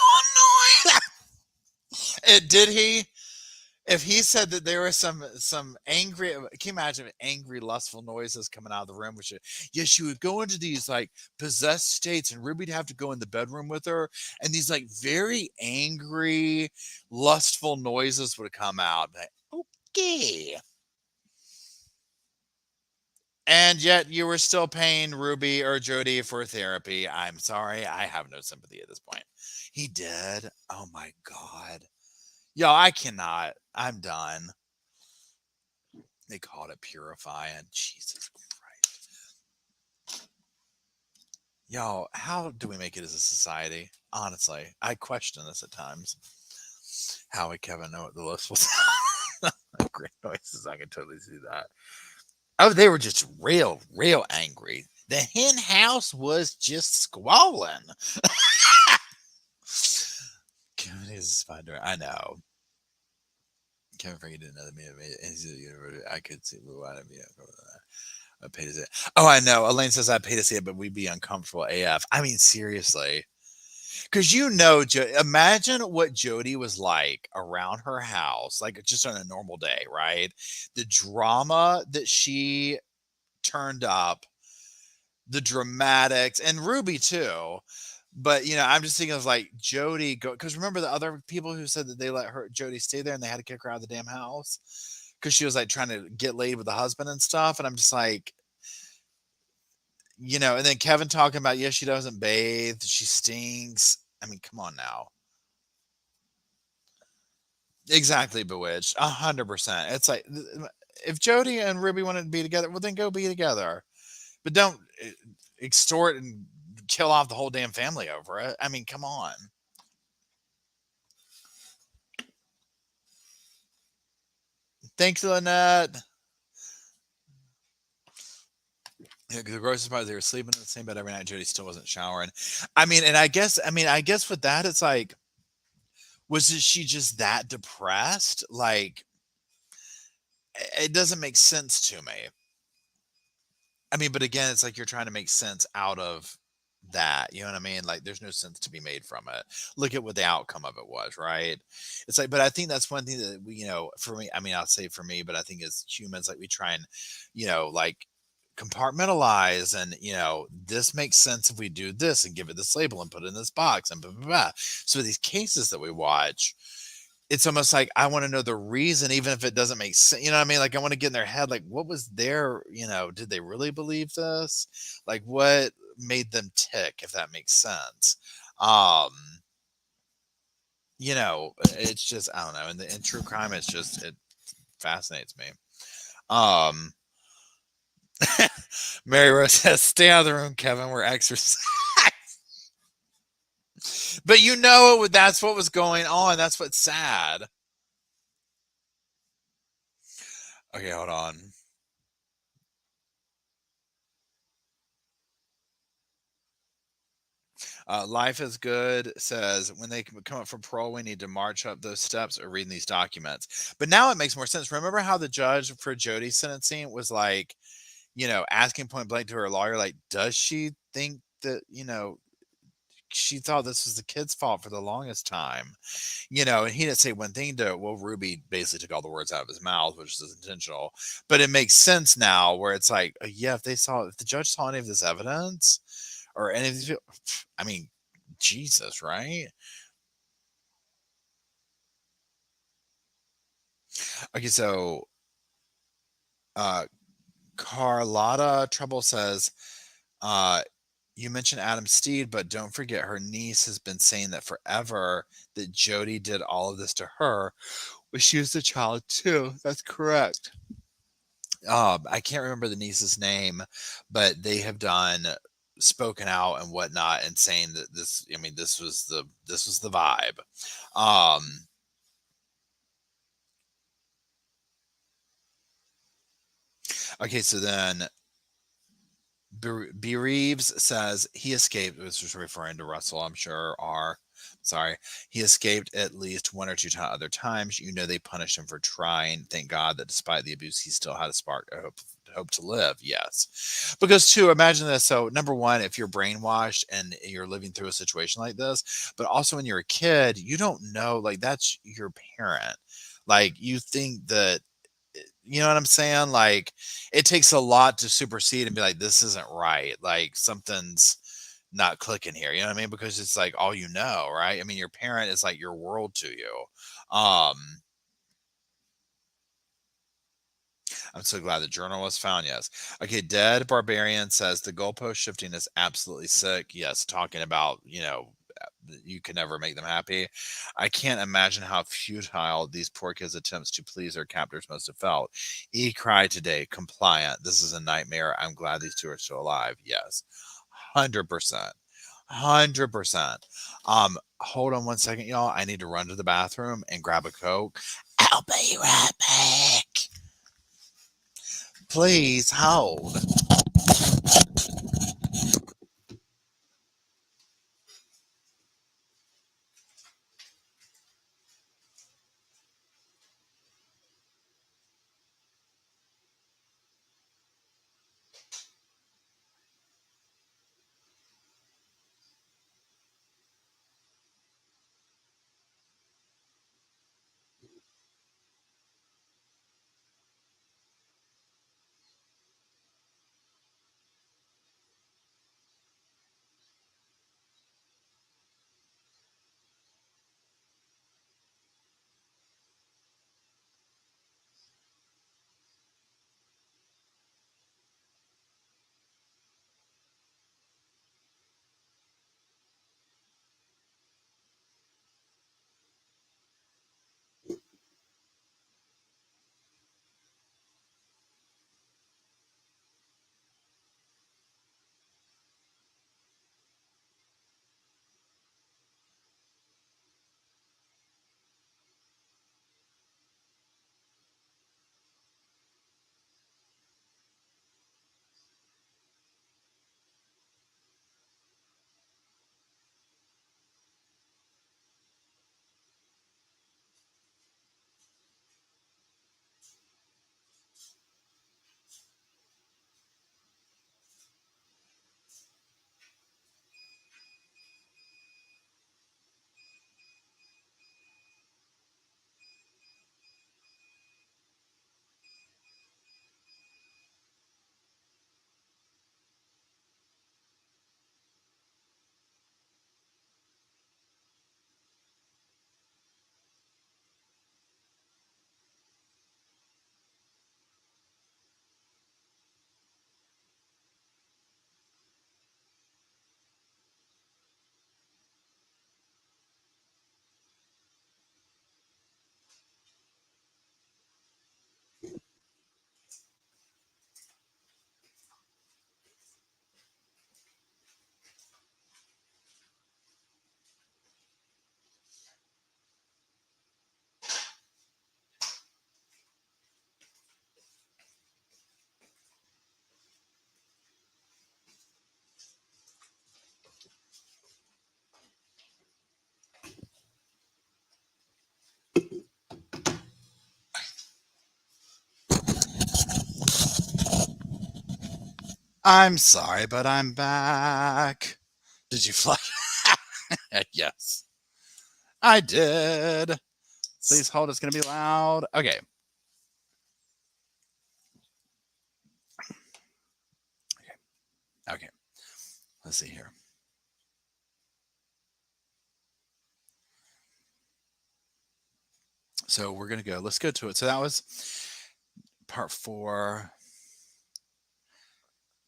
noise? Did he? If he said that there was some angry, can you imagine angry, lustful noises coming out of the room? Which, yeah, she would go into these like possessed states, and Ruby'd have to go in the bedroom with her, and these like very angry, lustful noises would come out. Like, okay. And yet you were still paying Ruby or Jody for therapy. I'm sorry. I have no sympathy at this point. He did. Oh my God. Yo, I cannot. I'm done. They called it purifying. Jesus Christ. Yo, how do we make it as a society? Honestly, I question this at times. How would Kevin know what the list was? Great noises. I can totally see that. Oh, they were just real angry. The hen house was just squalling. Kevin is a spider. I know. Kevin Frankie didn't know that. I could see why I pay to see it. Oh, I know. Elaine says I pay to see it, but we'd be uncomfortable AF. I mean, seriously. Because imagine what Jody was like around her house, like just on a normal day, right? The drama that she turned up, the dramatics, and Ruby too. But I'm just thinking of like Jody go because remember the other people who said that they let her Jody stay there and they had to kick her out of the damn house because she was like trying to get laid with the husband and stuff. And I'm just like, and then Kevin talking about, yeah, she doesn't bathe, she stinks. I mean, come on now. Exactly, Bewitched. 100%. It's like if Jody and Ruby wanted to be together, well, then go be together. But don't extort and kill off the whole damn family over it. I mean, come on. Thanks, Lynette. Yeah, the grossest part is they were sleeping in the same bed every night. Jody still wasn't showering. I guess with that, it's like, she just that depressed? Like, it doesn't make sense to me. I mean, but again, it's like you're trying to make sense out of that. You know what I mean? Like, there's no sense to be made from it. Look at what the outcome of it was, right? It's like, but I think that's one thing that we, for me, I mean, I'll say for me, but I think as humans, like we try and, like compartmentalize and, this makes sense if we do this and give it this label and put it in this box and blah, blah, blah. So these cases that we watch, it's almost like I want to know the reason, even if it doesn't make sense. You know what I mean? Like I want to get in their head, like what was their, did they really believe this? Like what made them tick, if that makes sense. Um, it's just, I don't know. In true crime, it fascinates me. Um, Mary Rose says, stay out of the room, Kevin. We're exercising. But that's what was going on. That's what's sad. Okay, hold on. Life is Good says, when they come up for parole, we need to march up those steps or reading these documents. But now it makes more sense. Remember how the judge for Jody's sentencing was like, asking point blank to her lawyer, like, does she think that, she thought this was the kid's fault for the longest time, and he didn't say one thing Ruby basically took all the words out of his mouth, which is intentional, but it makes sense now where it's like, yeah, if the judge saw any of this evidence or any of these, I mean, Jesus, right? Okay, so uh Carlotta Trouble says, uh you mentioned Adam Steed, but don't forget her niece has been saying that forever that Jody did all of this to her when she was a child too. That's correct. I can't remember the niece's name, but they have done spoken out and whatnot and saying that this, I mean, this was the vibe. Um, okay, so then Bereaves says he escaped. This was referring to Russell, I'm sure. Sorry, he escaped at least one or two other times. They punished him for trying. Thank God that despite the abuse, he still had a spark of hope to live. Yes, because too, imagine this. So number one, if you're brainwashed and you're living through a situation like this, but also when you're a kid, you don't know, like that's your parent. Like you think that, you know what I'm saying? Like it takes a lot to supersede and be like, this isn't right. Like something's not clicking here. You know what I mean? Because it's like all right? I mean, your parent is like your world to you. Um, I'm so glad the journal was found. Yes. Okay. Dead Barbarian says the goalpost shifting is absolutely sick. Yes. Talking about, you can never make them happy. I can't imagine how futile these poor kids' attempts to please their captors must have felt. E cried today, compliant. This is a nightmare. I'm glad these two are still alive. Yes. 100%. 100%. Hold on one second, y'all. I need to run to the bathroom and grab a Coke. I'll be right back. Please hold. I'm sorry, but I'm back. Did you flush? Yes, I did. Please hold. It's going to be loud. Okay. Okay. Let's see here. So we're going to go. Let's go to it. So that was part 4.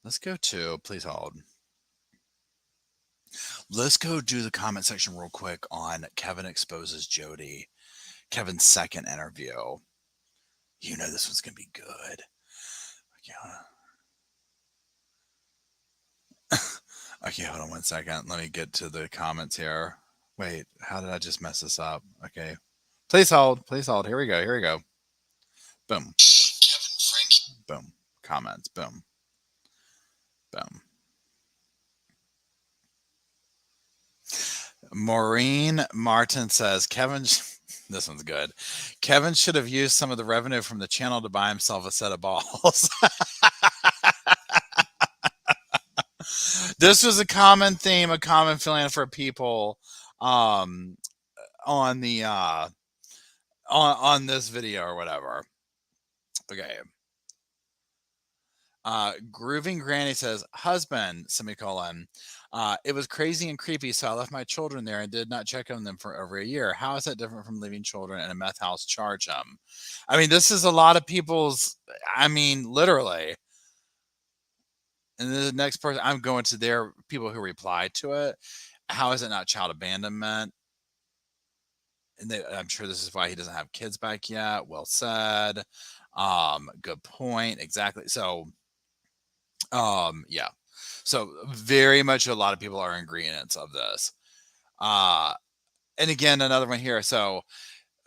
Let's go to, please hold. Let's go do the comment section real quick on Kevin exposes Jody. Kevin's second interview. You know this one's going to be good. Okay, hold on one second. Let me get to the comments here. Wait, how did I just mess this up? Okay. Please hold. Please hold. Here we go. Here we go. Boom. Kevin Frank. Boom. Comments. Boom. Boom. Maureen Martin says, Kevin, this one's good. Kevin should have used some of the revenue from the channel to buy himself a set of balls. This was a common theme, a common feeling for people on the on this video or whatever. Okay. Grooving Granny says, husband, semicolon. It was crazy and creepy, so I left my children there and did not check on them for over a year. How is that different from leaving children in a meth house? Charge them. I mean, this is a lot of people's, I mean, literally. And the next person, I'm going to their people who replied to it. How is it not child abandonment? And I'm sure this is why he doesn't have kids back yet. Well said. Good point. Exactly. So, yeah. So very much a lot of people are in agreement of this. And again, another one here. So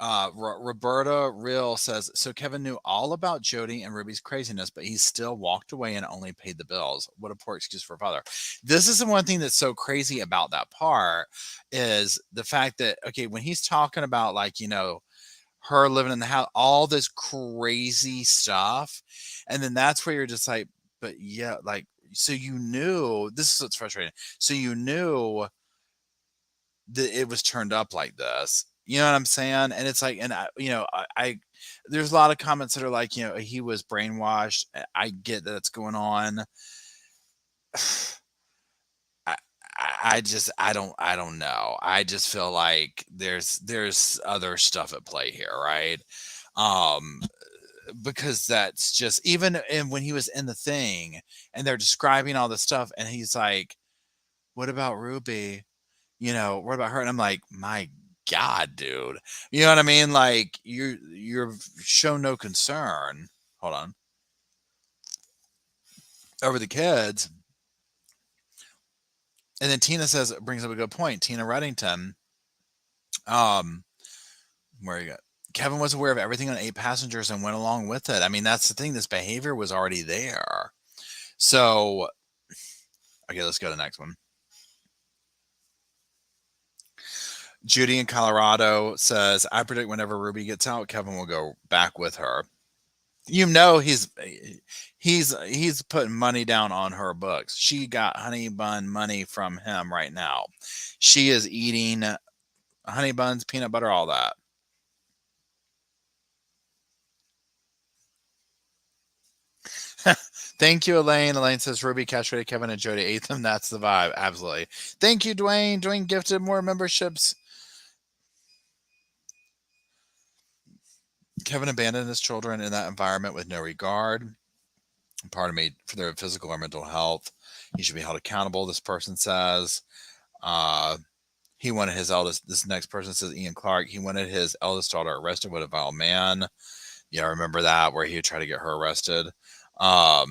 Roberta Real says, so Kevin knew all about Jody and Ruby's craziness, but he still walked away and only paid the bills. What a poor excuse for a father. This is the one thing that's so crazy about that part is the fact that, okay, when he's talking about like, you know, her living in the house, all this crazy stuff. And then that's where you're just like, but yeah, like, so you knew, this is what's frustrating. So you knew that it was turned up like this. You know what I'm saying? And it's like, and I there's a lot of comments that are like, you know, he was brainwashed. I get that it's going on. I don't know. I just feel like there's other stuff at play here, right? Because that's just even when he was in the thing and they're describing all this stuff and he's like, what about Ruby? You know, what about her? And I'm like, my God, dude. You know what I mean? Like you're shown no concern. Hold on. Over the kids. And then Tina says, brings up a good point. Tina Reddington. Where you got Kevin was aware of everything on 8 passengers and went along with it. I mean, that's the thing. This behavior was already there. So, okay, let's go to the next one. Judy in Colorado says, I predict whenever Ruby gets out, Kevin will go back with her. You know, he's putting money down on her books. She got honey bun money from him right now. She is eating honey buns, peanut butter, all that. Thank you, Elaine. Elaine says Ruby castrated Kevin and Jody ate them. That's the vibe. Absolutely. Thank you, Dwayne. Dwayne gifted more memberships. Kevin abandoned his children in that environment with no regard. Pardon me, for their physical or mental health. He should be held accountable, this person says. He wanted his eldest, this next person says Ian Clark, he wanted his eldest daughter arrested with a vile man. Yeah, I remember that, where he would try to get her arrested. Oh,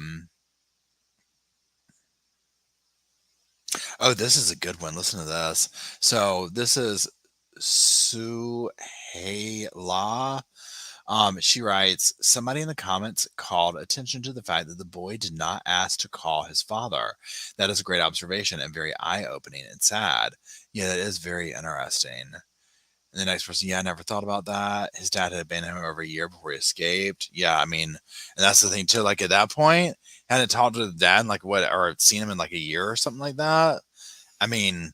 this is a good one. Listen to this. So this is Sue La. She writes, somebody in the comments called attention to the fact that the boy did not ask to call his father. That is a great observation and very eye-opening and sad. Yeah, that is very interesting. And the next person, yeah, I never thought about that. His dad had been him over a year before he escaped. Yeah, I mean, and that's the thing too. Like at that point, hadn't talked to the dad in like what, or seen him in like a year or something like that. I mean,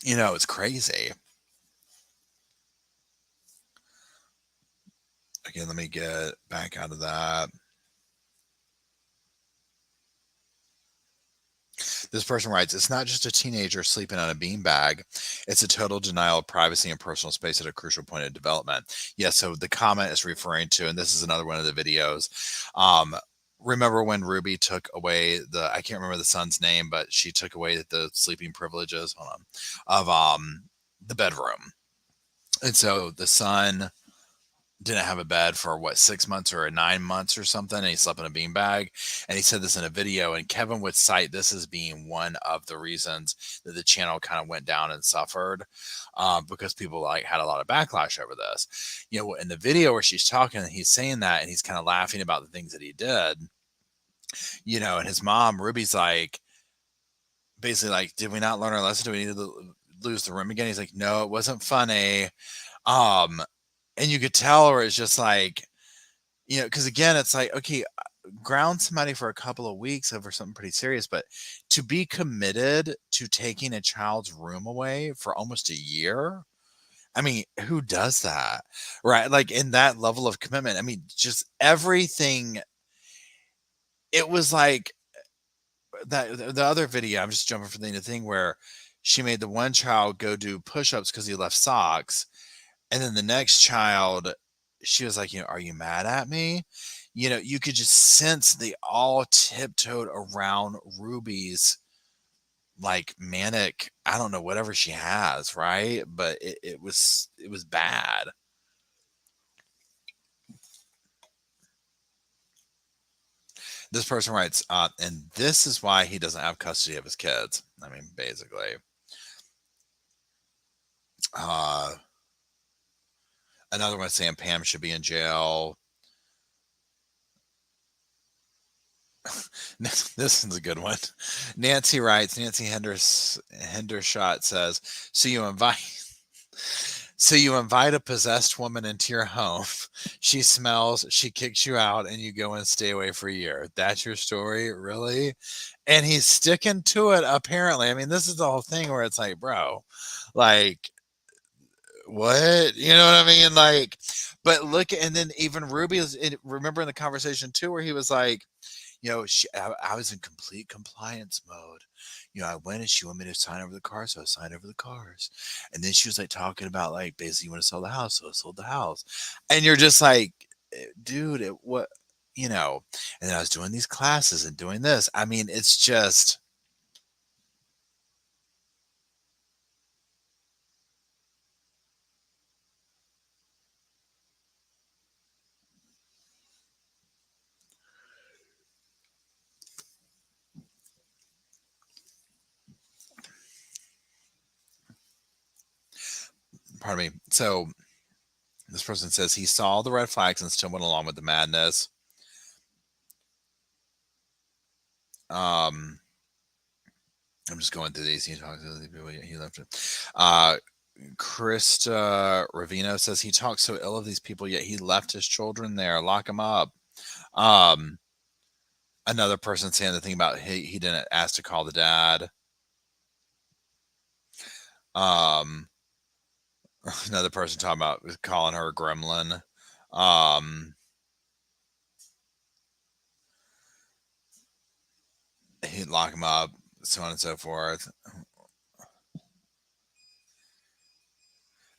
it's crazy. Again, let me get back out of that. This person writes, it's not just a teenager sleeping on a beanbag. It's a total denial of privacy and personal space at a crucial point of development. Yeah, so the comment is referring to, and this is another one of the videos. Remember when Ruby took away I can't remember the son's name, but she took away the sleeping privileges, of the bedroom. And so the son didn't have a bed for 6 months or 9 months or something, and he slept in a beanbag. And he said this in a video, and Kevin would cite this as being one of the reasons that the channel kind of went down and suffered, because people like had a lot of backlash over this. In the video where she's talking, he's saying that, and he's kind of laughing about the things that he did. And his mom Ruby's like, basically like, did we not learn our lesson? Do we need to lose the room again? He's like, no, it wasn't funny. And you could tell her it's just like, because again, it's like, okay, ground somebody for a couple of weeks over something pretty serious, but to be committed to taking a child's room away for almost a year, I mean, who does that? Right? Like in that level of commitment, I mean, just everything. It was like that the other video, I'm just jumping from thing to thing, where she made the one child go do push-ups because he left socks. And then the next child, she was like, are you mad at me? You could just sense they all tiptoed around Ruby's like manic, I don't know, whatever she has, right? But it was bad. This person writes, and this is why he doesn't have custody of his kids. I mean, basically. Another one saying Pam should be in jail. This is a good one. Nancy writes, Nancy Hendershot says, so you invite a possessed woman into your home. She smells, she kicks you out, and you go and stay away for a year. That's your story? Really? And he's sticking to it, apparently. I mean, this is the whole thing where it's like, bro, like, what? You know what I mean? Like, but look, and then even Ruby was remember in the conversation too, where he was like, I was in complete compliance mode. I went and she wanted me to sign over the cars, so I signed over the cars. And then she was like talking about like, basically, you want to sell the house, so I sold the house. And you're just like, dude, what, And then I was doing these classes and doing this. I mean, it's just. Pardon me. So this person says he saw the red flags and still went along with the madness. I'm just going through these. He talks to the people. He left it. Krista Ravino says he talks so ill of these people, yet he left his children there. Lock him up. Another person saying the thing about he didn't ask to call the dad. Another person talking about calling her a gremlin. He'd lock him up, so on and so forth.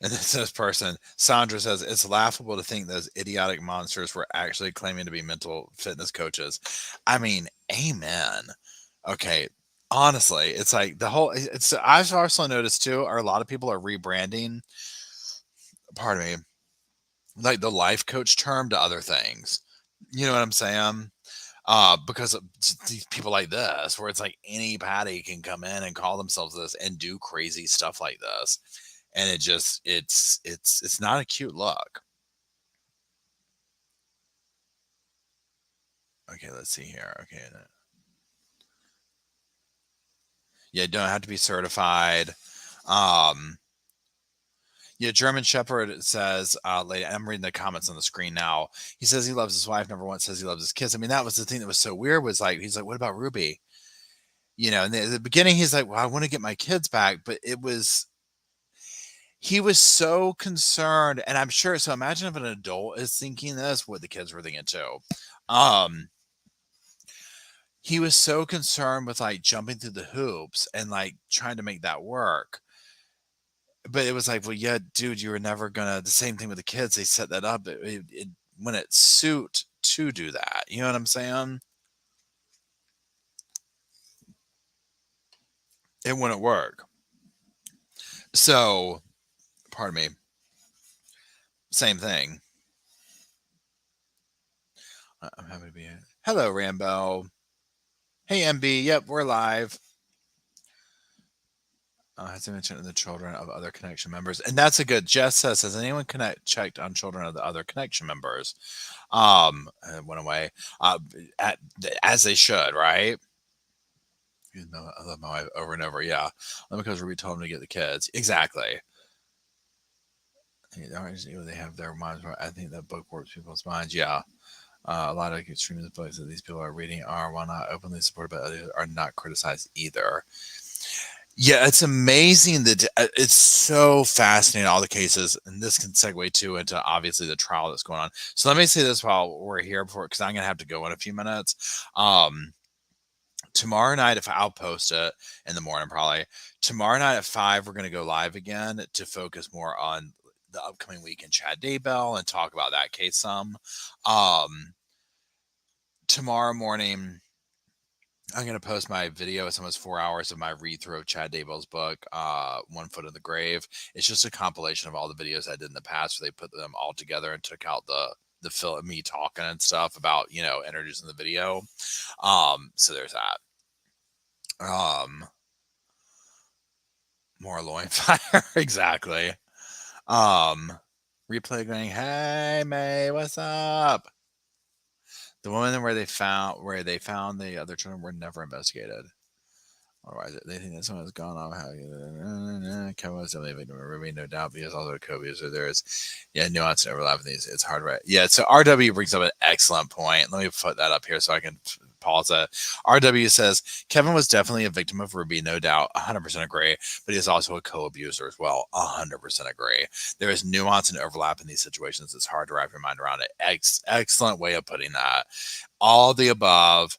And this person, Sandra, says it's laughable to think those idiotic monsters were actually claiming to be mental fitness coaches. I mean, amen. Okay, honestly, it's like I've also noticed too, a lot of people are rebranding. Pardon me, like the life coach term to other things. You know what I'm saying? Because of these people like this, where it's like anybody can come in and call themselves this and do crazy stuff like this. And it's not a cute look. Okay, let's see here. Okay. You don't have to be certified. Um, yeah, German Shepherd says, I'm reading the comments on the screen now. He says he loves his wife. Number one says he loves his kids. I mean, that was the thing that was so weird was like, he's like, what about Ruby? And at the beginning, he's like, well, I want to get my kids back. But he was so concerned. And I'm sure, so imagine if an adult is thinking this, what the kids were thinking too. He was so concerned with like jumping through the hoops and like trying to make that work. But it was like, well, yeah, dude, you were never gonna. The same thing with the kids. They set that up. It when it suit to do that. You know what I'm saying? It wouldn't work. So, pardon me. Same thing. I'm happy to be here. Hello, Rambo. Hey, MB. Yep, we're live. Has he mentioned the children of other connection members? And that's a good. Jess says, has anyone checked on children of the other connection members? It went away. As they should, right? I love my wife over and over. Yeah, because Ruby told him to get the kids. Exactly. They have their minds. I think that book warps people's minds. Yeah. A lot of extremist books that these people are reading are, while not openly supported by others, are not criticized either. Yeah, it's amazing that it's so fascinating, all the cases, and this can segue too into obviously the trial that's going on. So let me say this while we're here because I'm going to have to go in a few minutes. Tomorrow night, if I'll post it in the morning, probably tomorrow night at 5, we're going to go live again to focus more on the upcoming week in Chad Daybell and talk about that case some. Tomorrow morning, I'm going to post my video. It's almost 4 hours of my read through of Chad Daybell's book, One Foot in the Grave. It's just a compilation of all the videos I did in the past where they put them all together and took out the film of me talking and stuff about, introducing the video. So there's that. More loin fire. Exactly. Replay going, hey May, what's up? The woman where they found the other children were never investigated. Otherwise, they think that someone's gone off. Kevin was definitely a victim of Ruby, no doubt, because also a Kobe. So there is, nuance and overlap in these. It's hard, right? Yeah. So RW brings up an excellent point. Let me put that up here so I can pause it. RW says Kevin was definitely a victim of Ruby, no doubt, 100% agree, but he is also a co-abuser as well, 100% agree. There is nuance and overlap in these situations. It's hard to wrap your mind around it. Excellent way of putting that. All the above.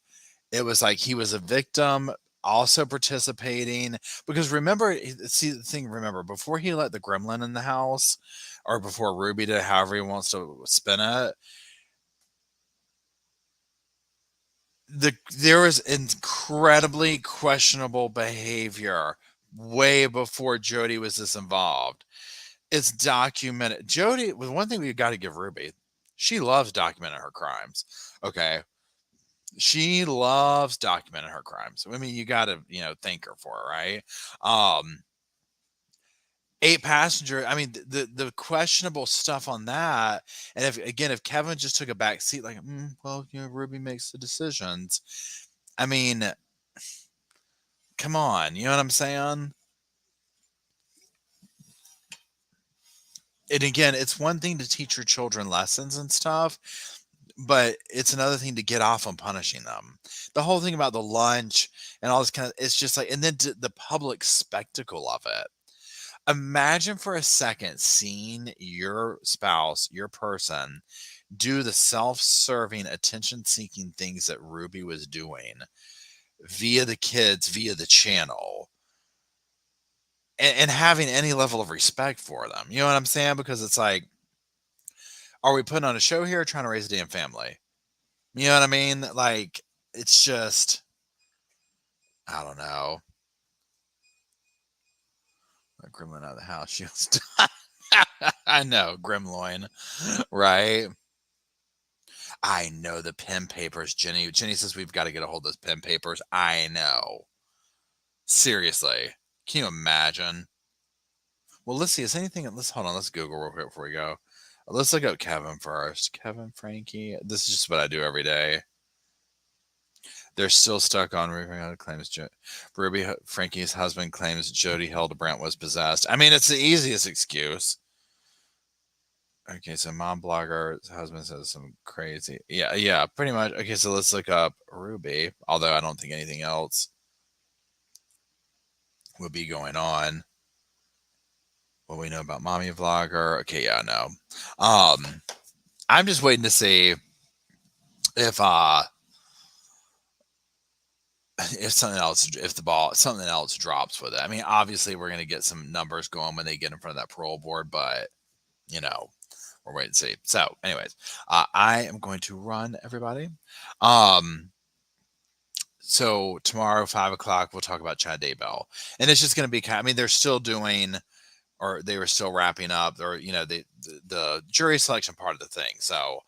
It was like he was a victim, also participating, because remember, before he let the gremlin in the house, or before Ruby did, however he wants to spin it, there was incredibly questionable behavior way before Jody was this involved. It's documented. Jody, with one thing we've got to give Ruby, she loves documenting her crimes. Okay. She loves documenting her crimes. I mean, you got to, thank her for it, right? 8 passengers. I mean, the questionable stuff on that. And if Kevin just took a back seat, like, Ruby makes the decisions. I mean, come on, you know what I'm saying? And again, it's one thing to teach your children lessons and stuff, but it's another thing to get off on punishing them. The whole thing about the lunch and all this it's just like, and then the public spectacle of it. Imagine for a second seeing your spouse, your person, do the self-serving, attention-seeking things that Ruby was doing via the kids, via the channel, and having any level of respect for them. You know what I'm saying? Because it's like, are we putting on a show here or trying to raise a damn family? You know what I mean? Like, it's just, I don't know. A gremlin out of the house. She was I know, Grimloin, right? I know the pen papers, Jenny. Jenny says we've got to get a hold of those pen papers. I know. Seriously. Can you imagine? Well, let's see. Is anything? Hold on. Let's Google real quick before we go. Let's look up Kevin first. Kevin Frankie. This is just what I do every day. They're still stuck on Ruby Frankie's husband claims Jody Hildebrandt was possessed. I mean, it's the easiest excuse. Okay, so mom blogger's husband says some crazy. Yeah, pretty much. Okay, so let's look up Ruby, although I don't think anything else would be going on. What we know about mommy vlogger. Okay, yeah, no. I'm just waiting to see if something else drops with it. I mean, obviously we're gonna get some numbers going when they get in front of that parole board, but you know, we're waiting to see. So, anyways, I am going to run, everybody. So tomorrow, 5 o'clock, we'll talk about Chad Daybell, and it's just going to be I mean, they're still doing, or they were still wrapping up, or the jury selection part of the thing. So,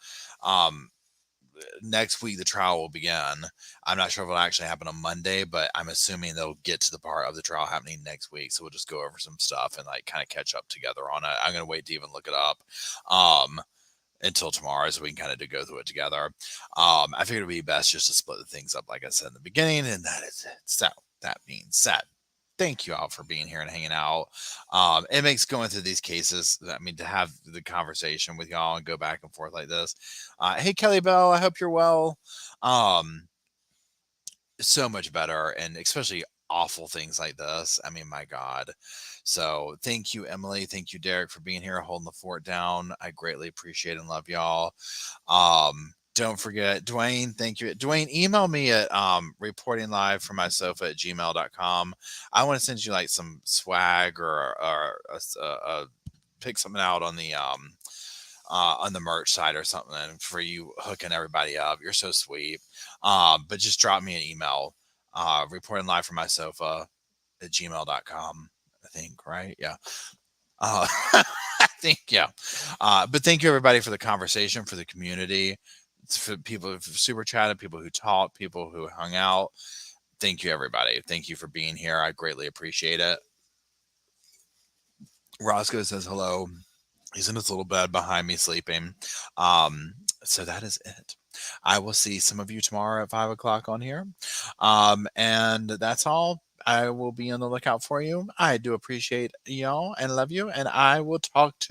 next week the trial will begin. I'm not sure if it'll actually happen on Monday, but I'm assuming they'll get to the part of the trial happening next week. So we'll just go over some stuff and like kind of catch up together on it. I'm gonna wait to even look it up until tomorrow so we can kind of go through it together. I figured it would be best just to split the things up, like I said in the beginning, and that is it. So that being said, thank you all for being here and hanging out. It makes going through these cases, I mean, to have the conversation with y'all and go back and forth like this. Hey, Kelly Bell, I hope you're well. So much better, and especially awful things like this. I mean, my God. So thank you, Emily. Thank you, Derek, for being here, holding the fort down. I greatly appreciate and love y'all. Don't forget, Dwayne, thank you. Dwayne, email me at reportinglivefrommysofa@gmail.com. I want to send you like some swag or pick something out on the merch side or something for you hooking everybody up. You're so sweet. But just drop me an email, reportinglivefrommysofa@gmail.com. I think, right? Yeah. I think, yeah. But thank you everybody for the conversation, for the community, for people who super chatted, people who talked, people who hung out. Thank you everybody. Thank you for being here. I greatly appreciate it. Roscoe says hello. He's in his little bed behind me sleeping. So that is it. I will see some of you tomorrow at 5 o'clock on here. And that's all. I will be on the lookout for you. I do appreciate y'all and love you. And I will talk to